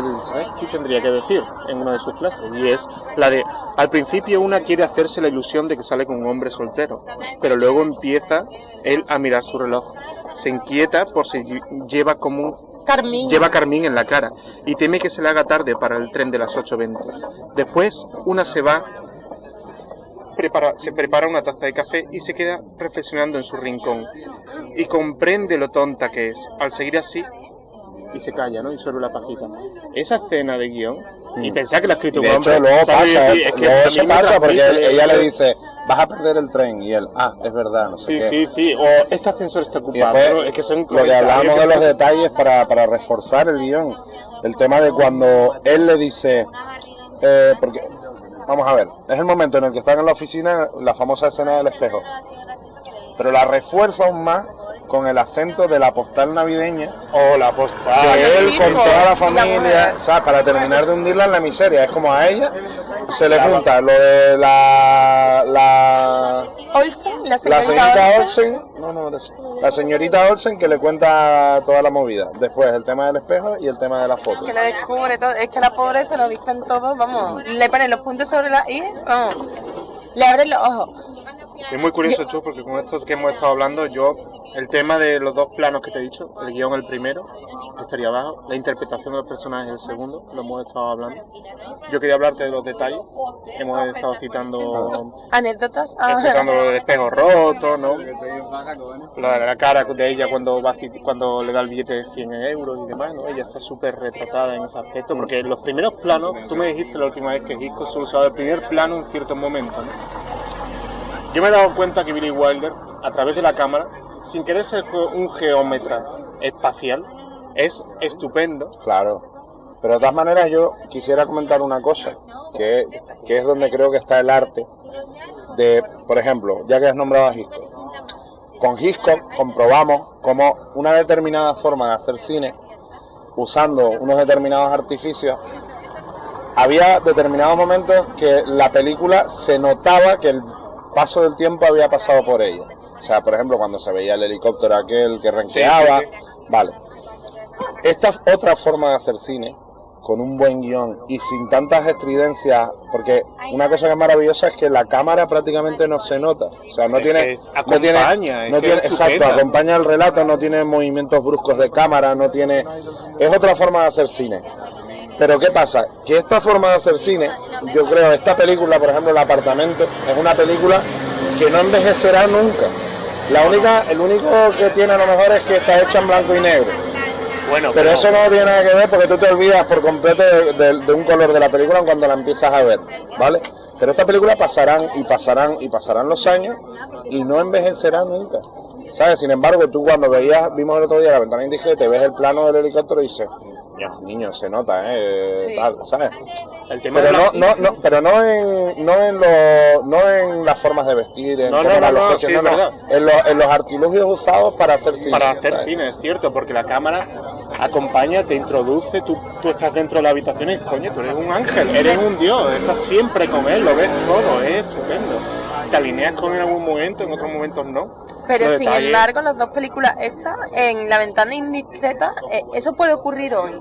sí tendría que decir en una de sus clases, y es la de: al principio una quiere hacerse la ilusión de que sale con un hombre soltero, pero luego empieza él a mirar su reloj. Se inquieta por si lleva Carmín en la cara y teme que se le haga tarde para el tren de las 8:20. Después una se va, se prepara una taza de café y se queda reflexionando en su rincón y comprende lo tonta que es. Al seguir así, y se calla, ¿no? Y solo la pajita. Esa escena de guión, y pensaba que la ha escrito un hombre. De hecho, luego pasa, luego se pasa porque ella le dice: dice, vas a perder el tren, y él, es verdad, no sé qué. Sí, o este ascensor está ocupado. Después, es que son lo que hablamos de los detalles para reforzar el guión, el tema de cuando él le dice, porque, vamos a ver, es el momento en el que están en la oficina, la famosa escena del espejo, pero la refuerza aún más con el acento de la postal navideña, la postal de él con toda la familia, o sea, para terminar de hundirla en la miseria. Es como a ella se le junta lo de Olsen, la señorita Olsen, la señorita Olsen, que le cuenta toda la movida. Después el tema del espejo y el tema de la foto. Que le descubre todo, es que la pobre se lo dicen todos, vamos, le ponen los puntos sobre la I, vamos, le abren los ojos. Es muy curioso, Chu, porque con esto que hemos estado hablando, el tema de los 2 planos que te he dicho, el guión el primero, que estaría abajo, la interpretación de los personajes el segundo, lo hemos estado hablando. Yo quería hablarte de los detalles, hemos estado citando anécdotas, citando el espejo roto, ¿no? La cara de ella cuando le da el billete de 100 euros y demás, ¿no? Ella está súper retratada en ese aspecto, porque los primeros planos, tú me dijiste la última vez que Hitchcock solo usaba el primer plano en ciertos momentos, ¿no? Yo me he dado cuenta que Billy Wilder, a través de la cámara, sin querer ser un geómetra espacial, es estupendo. Claro, pero de todas maneras yo quisiera comentar una cosa, que es donde creo que está el arte de, por ejemplo, ya que has nombrado a Hitchcock. Con Hitchcock comprobamos cómo una determinada forma de hacer cine, usando unos determinados artificios, había determinados momentos que la película se notaba que el paso del tiempo había pasado por ella. O sea, por ejemplo, cuando se veía el helicóptero aquel que renqueaba, vale. Esta otra forma de hacer cine, con un buen guión y sin tantas estridencias, porque una cosa que es maravillosa es que la cámara prácticamente no se nota, o sea, no tiene, exacto, acompaña el relato, no tiene movimientos bruscos de cámara, no tiene, es otra forma de hacer cine. Pero ¿qué pasa? Que esta forma de hacer cine, yo creo, esta película, por ejemplo, El apartamento, es una película que no envejecerá nunca. El único que tiene a lo mejor es que está hecha en blanco y negro. Bueno, pero eso no tiene nada que ver porque tú te olvidas por completo de un color de la película cuando la empiezas a ver, ¿vale? Pero esta película pasarán los años y no envejecerá nunca, ¿sabes? Sin embargo, tú cuando vimos el otro día La ventana indiscreta, ves el plano del helicóptero y dices, niño, se nota, sí. Tal, ¿sabes? El tema pero no en las formas de vestir, en los artilugios usados para hacer cine. Para hacer cine, es cierto, porque la cámara acompaña, te introduce, tú estás dentro de la habitación y coño, tú eres un ángel, eres un dios, estás siempre con él, lo ves todo, es estupendo. Te alineas con él en algún momento, en otros momentos no. Pero sin embargo, las dos películas estas, en La ventana indiscreta, eso puede ocurrir hoy.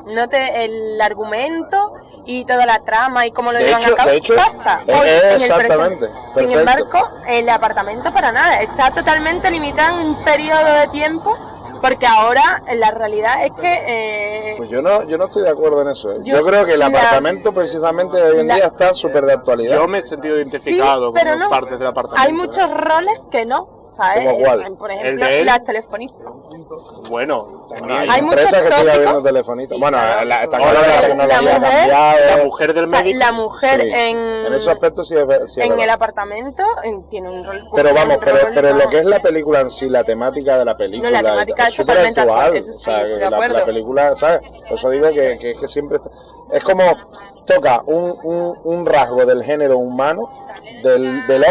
El argumento y toda la trama y cómo lo llevan a cabo pasa hoy en el presente. Sin embargo, el apartamento para nada, está totalmente limitado en un periodo de tiempo. Porque ahora la realidad es que... Pues yo no estoy de acuerdo en eso. Yo creo que el apartamento precisamente hoy en día está súper de actualidad. Yo me he sentido identificado con partes del apartamento. Hay muchos roles que no, ¿sabes? ¿Como cuál? Por ejemplo, las telefonistas. Bueno, hay muchas empresas que siguen habiendo telefonistas. Sí, bueno, la tecnología ha cambiado. La mujer del médico. La mujer en ese aspecto sí es en el apartamento tiene un rol. Pero vamos, pero lo que es la película en sí, la temática de la película, la temática es súper actual. Eso sí, la película, ¿sabes? Por eso digo que siempre es como toca un rasgo del género humano, del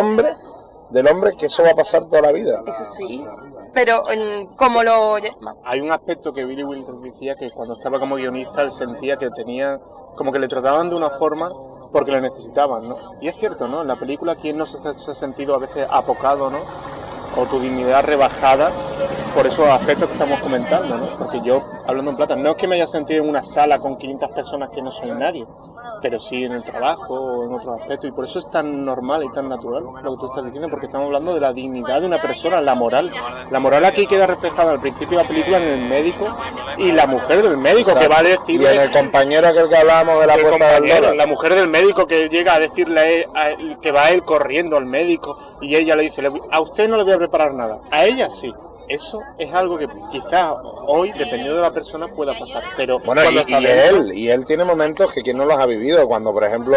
hombre, que eso va a pasar toda la vida. Eso sí. Pero como lo... Hay un aspecto que Billy Wilder decía, que cuando estaba como guionista él sentía que tenía, como que le trataban de una forma porque le necesitaban, ¿no? Y es cierto, ¿no? En la pelíula, ¿quién no se ha sentido a veces apocado, ¿no? O tu dignidad rebajada por esos aspectos que estamos comentando, ¿no? Porque yo, hablando en plata, no es que me haya sentido en una sala con 500 personas que no soy nadie, pero sí en el trabajo o en otros aspectos, y por eso es tan normal y tan natural lo que tú estás diciendo, porque estamos hablando de la dignidad de una persona, la moral. La moral aquí queda reflejada al principio de la película en el médico y la mujer del médico, que va a decirle... Y en el compañero aquel que hablábamos de la puesta del dólar. La mujer del médico que llega a decirle que va él corriendo al médico y ella le dice, a usted no le voy a preparar nada, a ella sí. Eso es algo que quizás hoy, dependiendo de la persona, pueda pasar. Pero bueno, y él tiene momentos que quien no los ha vivido, cuando por ejemplo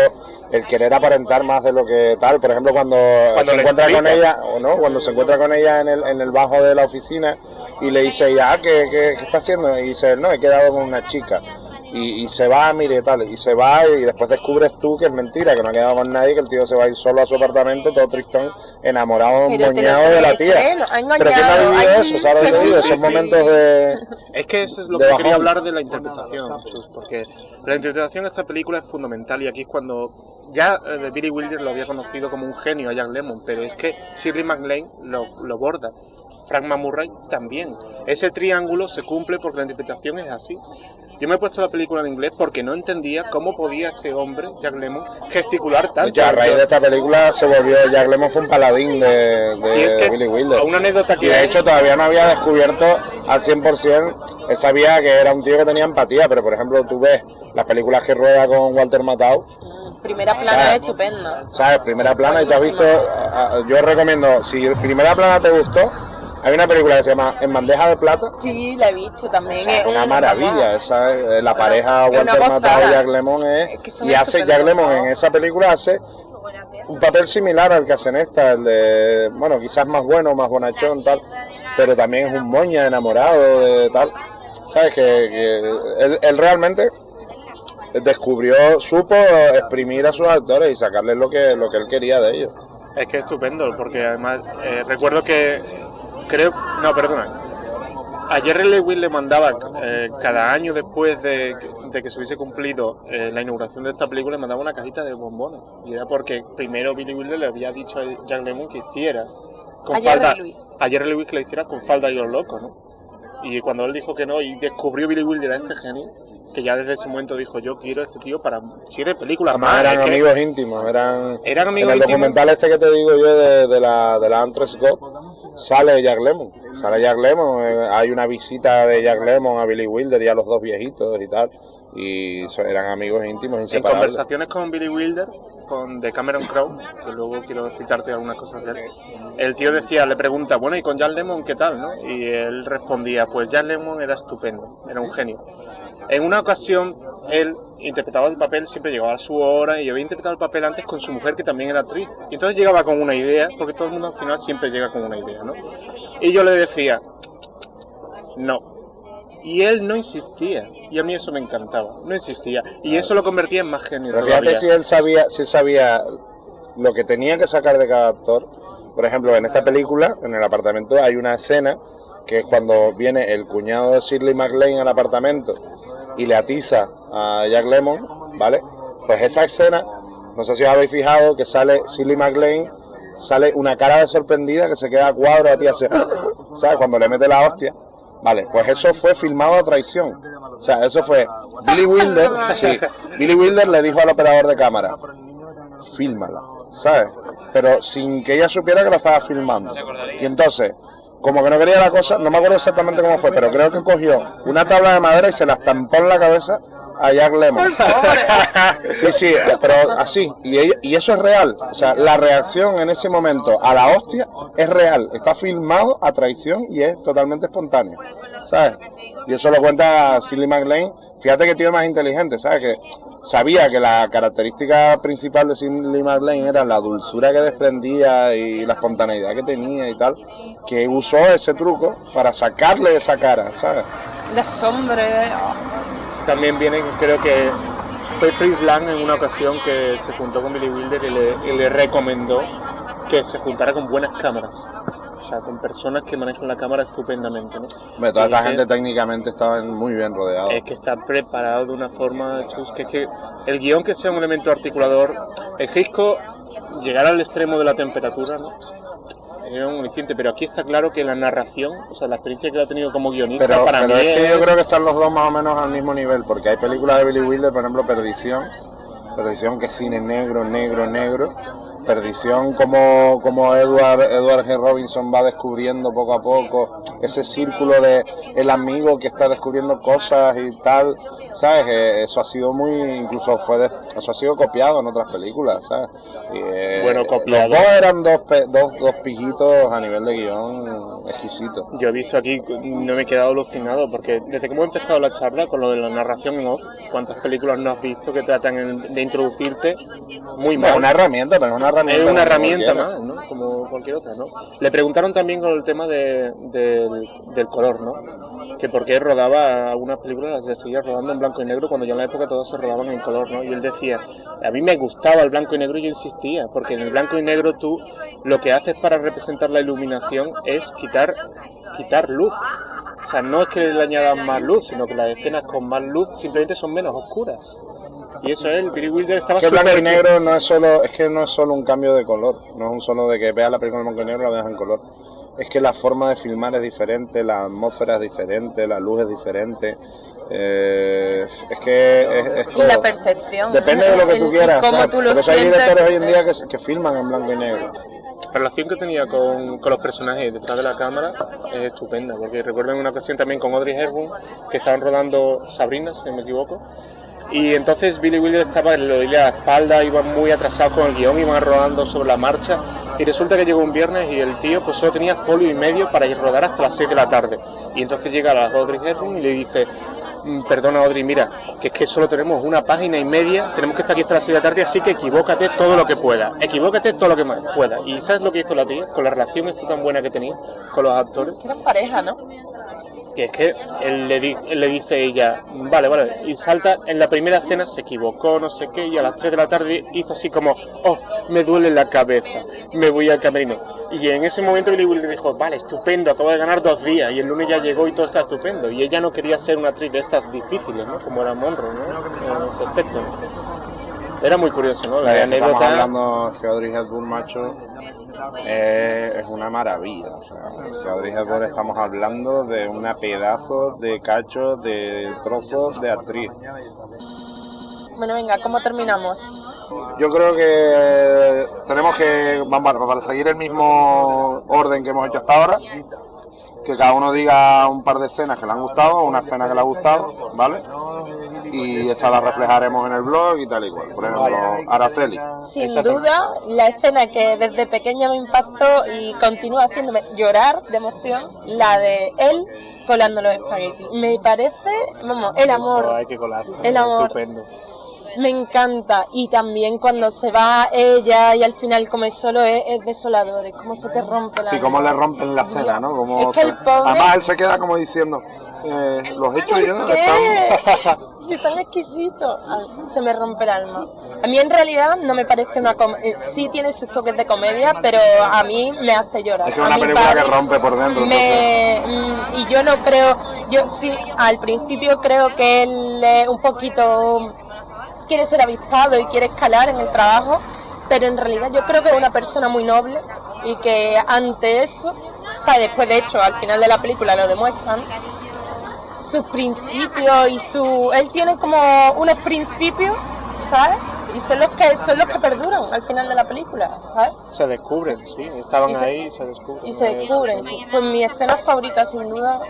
el querer aparentar más de lo que tal, por ejemplo cuando se encuentra con ella, o no, cuando se encuentra con ella en el bajo de la oficina y le dice ya, ¿qué está haciendo? Y dice, no, he quedado con una chica. Y se va, mire, tal, y se va, y después descubres tú que es mentira, que no ha quedado con nadie, que el tío se va a ir solo a su apartamento, todo tristón, enamorado, moñado de la tía. Pero ¿quién no ha vivido eso? ¿Sabes lo que digo? Esos momentos de... Es que eso es lo que quería hablar de la interpretación, Jesús, porque la interpretación de esta película es fundamental, y aquí es cuando... Ya Billy Wilder lo había conocido como un genio a Jack Lemmon, pero es que Shirley MacLaine lo borda. Frank McMurray también. Ese triángulo se cumple porque la interpretación es así. Yo me he puesto la película en inglés porque no entendía cómo podía ese hombre, Jack Lemmon, gesticular tanto. Ya a raíz de esta película se volvió, Jack Lemmon fue un paladín de Billy Wilder. Una anécdota que... Y de hecho todavía no había descubierto al 100%, él sabía que era un tío que tenía empatía, pero por ejemplo tú ves las películas que rueda con Walter Matthau. Primera plana es estupenda. ¿Sabes? Primera plana, y te has visto, yo recomiendo, si Primera plana te gustó, hay una película que se llama En bandeja de plata. Sí, la he visto también. Es una maravilla, esa la pareja Walter Matthau y Jack Lemmon y hace Jack Lemmon en esa película hace un papel similar al que hace en esta, el de, bueno, quizás más bueno, más bonachón, tal, pero también es un moña enamorado de tal. ¿Sabes? Que él realmente supo exprimir a sus actores y sacarles lo que él quería de ellos. Es que es estupendo, porque además recuerdo que a Jerry Lewis le mandaba cada año después de que se hubiese cumplido la inauguración de esta película, le mandaba una cajita de bombones, y era porque primero Billy Wilder le había dicho a Jack Lemmon que hiciera a Jerry Lewis que le hiciera con falda y los locos, ¿no? Y cuando él dijo que no y descubrió Billy Wilder a este genio, que ya desde ese momento dijo, yo quiero a este tío para 7 películas más. Eran amigos íntimos, eran amigos íntimos. En el documental este que te digo yo de la Anthrax God, sale Jack Lemmon. Hay una visita de Jack Lemmon a Billy Wilder y a los dos viejitos y tal, y eran amigos íntimos, inseparables. En conversaciones con Billy Wilder, de Cameron Crowe, que luego quiero citarte algunas cosas de él, el tío le pregunta, bueno, ¿y con Jack Lemmon qué tal, no? Y él respondía, pues Jack Lemmon era estupendo, era un genio. En una ocasión, él interpretaba el papel, siempre llegaba a su hora, y había interpretado el papel antes con su mujer, que también era actriz. Y entonces llegaba con una idea, porque todo el mundo al final siempre llega con una idea, ¿no? Y yo le decía, no. Y él no insistía, y a mí eso me encantaba, no insistía, y eso lo convertía en más genio. Pero fíjate si él sabía lo que tenía que sacar de cada actor. Por ejemplo, en esta película, en el apartamento, hay una escena que es cuando viene el cuñado de Shirley MacLaine al apartamento y le atiza a Jack Lemmon, ¿vale? Pues esa escena, no sé si os habéis fijado, que sale Shirley MacLaine, sale una cara de sorprendida que se queda a cuadro a ti, así, ¿sabes? Cuando le mete la hostia. Vale, pues eso fue filmado a traición. O sea, eso fue Billy Wilder, sí. Billy Wilder le dijo al operador de cámara, fílmala, ¿sabes? Pero sin que ella supiera que la estaba filmando. Y entonces, como que no quería la cosa, no me acuerdo exactamente cómo fue, pero creo que cogió una tabla de madera y se la estampó en la cabeza a Jack Lemmon. Sí, pero así, y eso es real. O sea, la reacción en ese momento a la hostia es real, está filmado a traición y es totalmente espontáneo, ¿sabes? Y eso lo cuenta Shirley MacLaine. Fíjate que tío más inteligente, ¿sabes? Que sabía que la característica principal de Shirley MacLaine era la dulzura que desprendía y la espontaneidad que tenía y tal, que usó ese truco para sacarle esa cara, ¿sabes? De sombra. También viene, creo que fue Fritz Lang en una ocasión que se juntó con Billy Wilder y le recomendó que se juntara con buenas cámaras. O sea, con personas que manejan la cámara estupendamente, ¿no? Hombre, toda esta gente técnicamente estaba muy bien rodeada. Es que está preparado de una forma chusca, es que el guión que sea un elemento articulador, el Hitchcock llegar al extremo de la temperatura, ¿no? Es un aliciente, pero aquí está claro que la narración, o sea, la experiencia que él ha tenido como guionista, pero para mí es que yo creo que están los dos más o menos al mismo nivel, porque hay películas de Billy Wilder, por ejemplo, Perdición, que es cine negro, Perdición, como Edward G. Robinson va descubriendo poco a poco ese círculo de el amigo que está descubriendo cosas y tal, ¿sabes? Eso ha sido eso ha sido copiado en otras películas, ¿sabes? Bueno, copiado. Los dos eran dos pijitos a nivel de guión exquisitos. Yo he visto aquí, no me he quedado alucinado, porque desde que hemos empezado la charla con lo de la narración en off, ¿cuántas películas no has visto que tratan de introducirte muy mal? Es una herramienta, pero es una herramienta más, ¿no? Como cualquier otra, ¿no? Le preguntaron también con el tema del color, ¿no? Que por qué rodaba algunas películas, se seguía rodando en blanco y negro cuando ya en la época todas se rodaban en color, ¿no? Y él decía, a mí me gustaba el blanco y negro y yo insistía, porque en el blanco y negro tú lo que haces para representar la iluminación es quitar luz. O sea, no es que le añadan más luz, sino que las escenas con más luz simplemente son menos oscuras. Y eso es, Billy Wilder estaba súper... blanco y negro no es solo un cambio de color, no es un solo de que veas la película en blanco y negro y la veas en color. Es que la forma de filmar es diferente, la atmósfera es diferente, la luz es diferente. Es que es todo. Y la percepción. Depende de lo que tú quieras. Cómo tú lo sientes. Hay directores hoy en día que filman en blanco y negro. La relación que tenía con los personajes detrás de la cámara es estupenda, porque recuerdo en una ocasión también con Audrey Hepburn que estaban rodando Sabrina, si no me equivoco, y entonces Billy Wilder estaba en la espalda, iban muy atrasados con el guión, iban rodando sobre la marcha, y resulta que llegó un viernes y el tío pues solo tenía folio y medio para ir a rodar hasta las 6 de la tarde, y entonces llega a las Audrey Hepburn y le dice, perdona Audrey, mira, que es que solo tenemos una página y media, tenemos que estar aquí hasta las 6 de la tarde, así que equivócate todo lo que puedas, pueda. Y ¿sabes lo que hizo la tía? Con la relación esta tan buena que tenía con los actores. Que eran pareja, ¿no? Que es que él le dice a ella, vale, y salta, en la primera escena se equivocó, no sé qué, y a las 3 de la tarde hizo así como, me duele la cabeza, me voy al camerino. Y en ese momento Billy Wilder dijo, vale, estupendo, acabo de ganar 2 días, y el lunes ya llegó y todo está estupendo. Y ella no quería ser una actriz de estas difíciles, ¿no? Como era Monroe, ¿no? En ese aspecto, ¿no? Era muy curioso, ¿no? La Estamos anécdota... hablando que Audrey Hepburn, macho, es una maravilla. O sea, que Audrey Hepburn estamos hablando de una pedazo de cacho, de trozo de actriz. Bueno, venga, ¿cómo terminamos? Yo creo que tenemos que, para seguir el mismo orden que hemos hecho hasta ahora, que cada uno diga un par de escenas que le han gustado, una escena que le ha gustado, ¿vale? Y esa la reflejaremos en el blog y tal y cual. Por ejemplo, Araceli. Sin duda, la escena que desde pequeña me impactó y continúa haciéndome llorar de emoción, la de él colando los espaguetis. Me parece, vamos, el amor. Eso hay que colarlo. El amor. Estupendo. Me encanta. Y también cuando se va ella y al final come solo es desolador. Es como se te rompe la... Sí, como le rompen la cena, ¿no? Como es que el pobre... Además él se queda como diciendo, los he hecho yo. Sí, tan exquisito. Se me rompe el alma. A mí en realidad no me parece una sí tiene sus toques de comedia, pero a mí me hace llorar. Es que es una película que rompe por dentro. Y yo no creo... Yo sí, al principio creo que él es un poquito... quiere ser avispado y quiere escalar en el trabajo, pero en realidad yo creo que es una persona muy noble y que ante eso, o sea, después de hecho al final de la película lo demuestran, sus principios y él tiene como unos principios, ¿sabes? Y son los que perduran al final de la película, ¿sabes? Se descubren, sí, estaban ahí y se descubren. Y se descubren, sí. Pues mi escena favorita sin duda.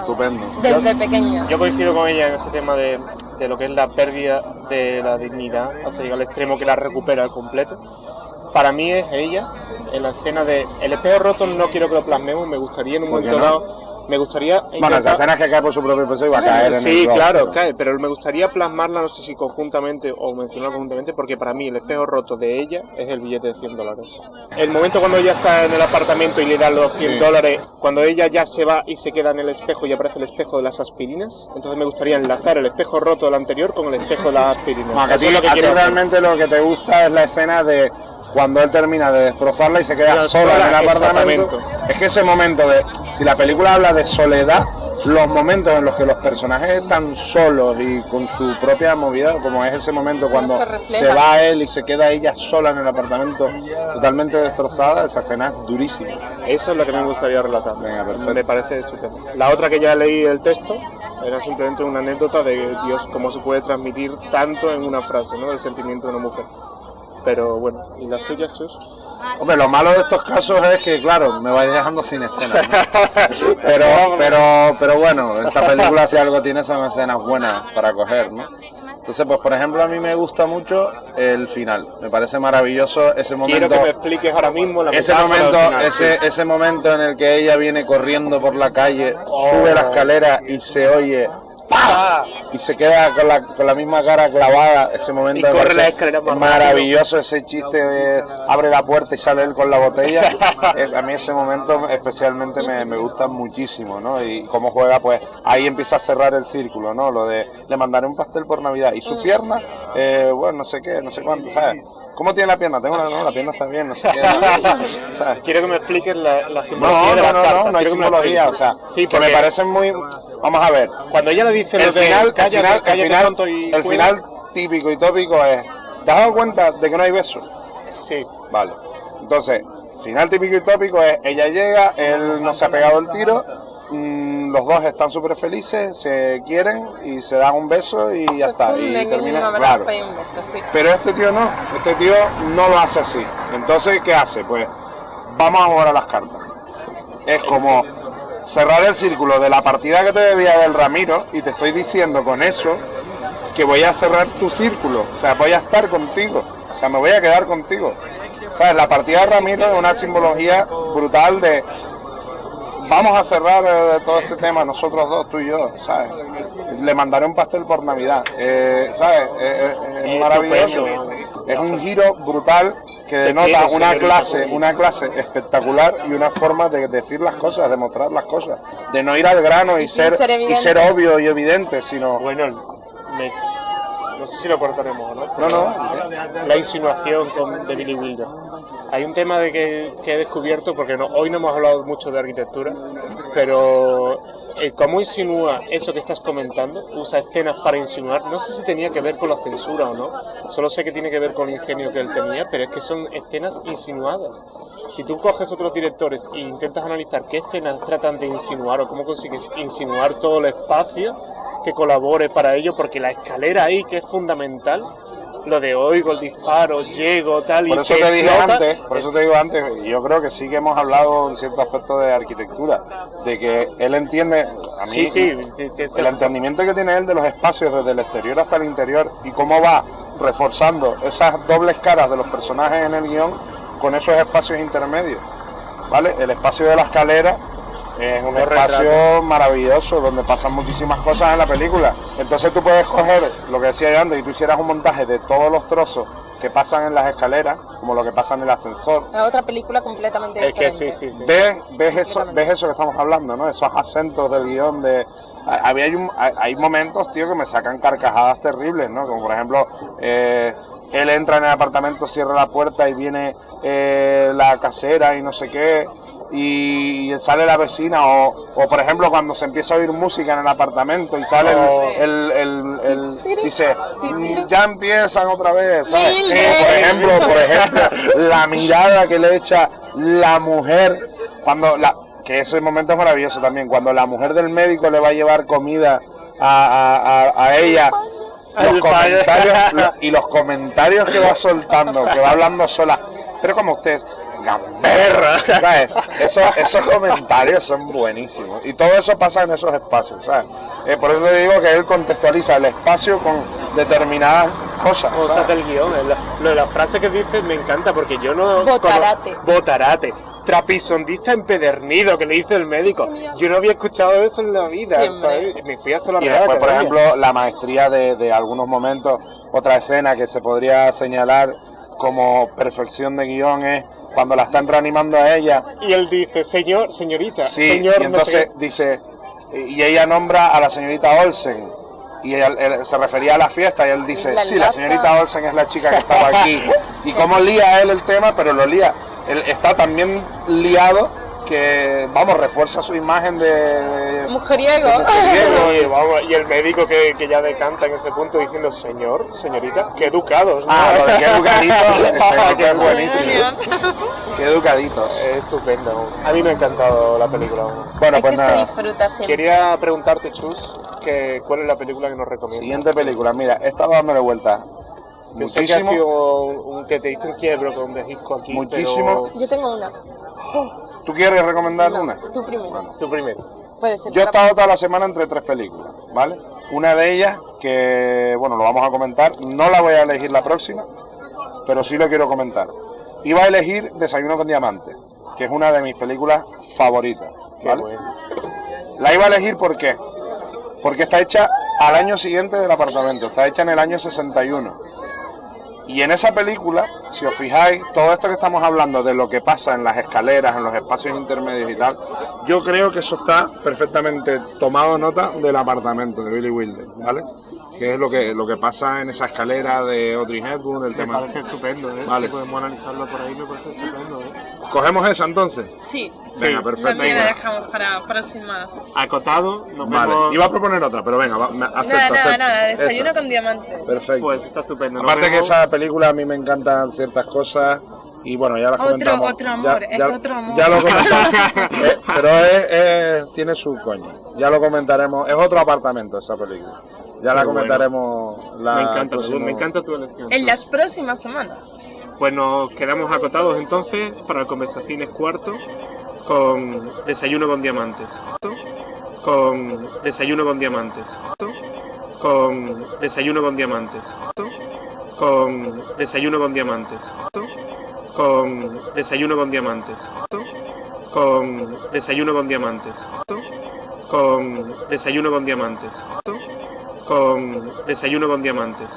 Estupendo. Desde pequeña. Yo coincido con ella en ese tema de lo que es la pérdida de la dignidad, hasta llegar al extremo que la recupera al completo. Para mí es ella, en la escena de el espejo roto, no quiero que lo plasmemos, me gustaría en un momento dado... Me gustaría... Bueno, esa escena es que cae por su propio peso y va a caer en el Sí, blog, claro, cae, pero me gustaría plasmarla, no sé si conjuntamente o mencionarla conjuntamente, porque para mí el espejo roto de ella es el billete de $100. El momento cuando ella está en el apartamento y le dan los $100, cuando ella ya se va y se queda en el espejo y aparece el espejo de las aspirinas, entonces me gustaría enlazar el espejo roto del anterior con el espejo de las aspirinas. No, que a ti realmente lo que te gusta es la escena de... cuando él termina de destrozarla y se queda sola en el apartamento. Es que ese momento de... Si la película habla de soledad, los momentos en los que los personajes están solos y con su propia movida, como es ese momento cuando se va él y se queda ella sola en el apartamento totalmente destrozada, esa escena es durísima. Eso es lo que me gustaría relatar. Venga, perfecto. Me parece estupendo. La otra que ya leí el texto era simplemente una anécdota de Dios, cómo se puede transmitir tanto en una frase, ¿no? El sentimiento de una mujer. Pero bueno, ¿y las tuyas, Chus? Hombre, lo malo de estos casos es que, claro, me vais dejando sin escenas, ¿no? pero bueno, esta película si algo tiene son escenas buenas para coger, ¿no? Entonces, pues por ejemplo, a mí me gusta mucho el final. Me parece maravilloso ese momento. Quiero que me expliques ahora mismo la ese momento en el que ella viene corriendo por la calle, sube la escalera y se oye ¡pah! Y se queda con la misma cara clavada. Ese momento es maravilloso, ese chiste de abre la puerta y sale él con la botella. A mí ese momento especialmente me gusta muchísimo, ¿no? Y cómo juega, pues ahí empieza a cerrar el círculo, ¿no? Lo de le mandaré un pastel por Navidad. Y su pierna, bueno, no sé qué, no sé cuánto, ¿sabes? ¿Cómo tiene la pierna? La pierna está bien, no sé qué. ¿Sabes? Quiero que me expliques la simbología de las cartas. No hay simbología, o sea, sí, que me parecen muy... Vamos a ver. Cuando ella le dice el final típico y tópico es... ¿Te has dado cuenta de que no hay beso? Sí. Vale. Entonces, final típico y tópico es... Ella llega, él no se ha pegado el tiro... los dos están súper felices, se quieren y se dan un beso y ya está. Y termina, claro. Pero este tío no lo hace así. Entonces, ¿qué hace? Pues vamos a jugar a las cartas. Es como cerrar el círculo de la partida que te debía del Ramiro y te estoy diciendo con eso que voy a cerrar tu círculo. O sea, voy a estar contigo. O sea, me voy a quedar contigo. ¿Sabes? La partida de Ramiro es una simbología brutal de... Vamos a cerrar todo este tema nosotros dos, tú y yo, ¿sabes? Le mandaré un pastel por Navidad, ¿sabes? Es maravilloso. Es un giro brutal que denota una clase espectacular y una forma de decir las cosas, de mostrar las cosas, de no ir al grano y ser obvio y evidente, sino... Bueno, me no sé si lo cortaremos o no. No. La insinuación de Billy Wilder. Hay un tema que he descubierto, porque hoy no hemos hablado mucho de arquitectura, pero cómo insinúa eso que estás comentando, usa escenas para insinuar, no sé si tenía que ver con la censura o no, solo sé que tiene que ver con el ingenio que él tenía, pero es que son escenas insinuadas. Si tú coges otros directores e intentas analizar qué escenas tratan de insinuar o cómo consigues insinuar todo el espacio que colabore para ello, porque la escalera ahí, que es fundamental, lo de oigo el disparo, llego, tal, por y eso se te dije explota. antes, por eso te digo antes, yo creo que sí que hemos hablado en cierto aspecto de arquitectura, de que él entiende, a mí, el entendimiento que tiene él de los espacios desde el exterior hasta el interior y cómo va reforzando esas dobles caras de los personajes en el guión con esos espacios intermedios, ¿vale? El espacio de la escalera es un espacio maravilloso donde pasan muchísimas cosas en la película. Entonces tú puedes coger lo que decía yo antes y tú hicieras un montaje de todos los trozos que pasan en las escaleras, como lo que pasa en el ascensor. Es otra película completamente diferente. Sí. Ves eso que estamos hablando, ¿no? Esos acentos del guión de... Hay momentos, tío, que me sacan carcajadas terribles, ¿no? Como por ejemplo, él entra en el apartamento, cierra la puerta y viene la casera y no sé qué, y sale la vecina, o por ejemplo cuando se empieza a oír música en el apartamento y sale dice, ya empiezan otra vez, ¿sabes? Por ejemplo, la mirada que le echa la mujer que ese momento es maravilloso también, cuando la mujer del médico le va a llevar comida a ella, los comentarios que va soltando, que va hablando sola, pero como usted, gamberra, ¿sabes? Esos comentarios son buenísimos y todo eso pasa en esos espacios, ¿sabes? Por eso le digo que él contextualiza el espacio con determinadas cosas del guión. Lo de la frase que dices me encanta, porque yo no... Botarate. Trapisondista empedernido, que le dice el médico. Yo no había escuchado eso en la vida, ¿sabes? Me fui hasta la y después, por ejemplo, la maestría de algunos momentos. Otra escena que se podría señalar como perfección de guión es cuando la están reanimando a ella. Y él dice, señorita. Sí, señor, y entonces dice, y ella nombra a la señorita Olsen. Y él se refería a la fiesta y él dice, la señorita Olsen es la chica que estaba aquí. Y cómo lía él el tema, pero lo lía. Él está también liado que, vamos, refuerza su imagen de mujeriego. Y el médico que ya decanta en ese punto diciendo, señorita, qué educados, ¿no? Lo de qué educaditos, que es buenísimo. Qué educaditos. Es estupendo. A mí me ha encantado la película. Bueno, pues nada. Se disfruta siempre. Quería preguntarte, Chus, ¿cuál es la película que nos recomiendas? Siguiente película, mira, he estado dándole vuelta. Pensé que ha sido que te diste un quiebro con The Hitchcock aquí. Muchísimo. Yo tengo una. ¿Tú quieres recomendar una? Tú primero. Bueno. Tú primero. Puede ser. Yo he estado toda la semana entre 3 películas, ¿vale? Una de ellas, que, bueno, lo vamos a comentar, no la voy a elegir la próxima, pero sí lo quiero comentar. Iba a elegir Desayuno con Diamantes, que es una de mis películas favoritas, ¿vale? Bueno. La iba a elegir, ¿por qué? Porque está hecha al año siguiente del Apartamento, está hecha en el año 61. Y en esa película, si os fijáis, todo esto que estamos hablando de lo que pasa en las escaleras, en los espacios intermedios y tal, yo creo que eso está perfectamente tomado nota del Apartamento de Billy Wilder, ¿vale? Que es lo que pasa en esa escalera de Audrey Hepburn, el tema. Me parece estupendo, ¿eh? Vale. Si podemos analizarlo por ahí, me parece estupendo, ¿eh? ¿Cogemos esa entonces? Sí. Venga, perfecto. También la dejamos para próxima. Acotado, nos vale. vemos... Iba a proponer otra, pero venga, acepto. Nada, Desayuno con Diamantes. Perfecto. Pues está estupendo. Aparte que esa película a mí me encantan ciertas cosas y bueno, ya las comentamos. Otro amor, es otro amor. Ya lo comentamos. Pero tiene su coño. Ya lo comentaremos. Es otro apartamento esa película. Ya la comentaremos. Me encanta tu elección. En las próximas semanas. Pues nos quedamos acotados entonces para Conversaciones Cuarto con Desayuno con Diamantes. Con Desayuno con Diamantes. Con Desayuno con Diamantes. Con Desayuno con Diamantes. Con Desayuno con Diamantes. Con Desayuno con Diamantes. Con Desayuno con Diamantes. Con Desayuno con Diamantes.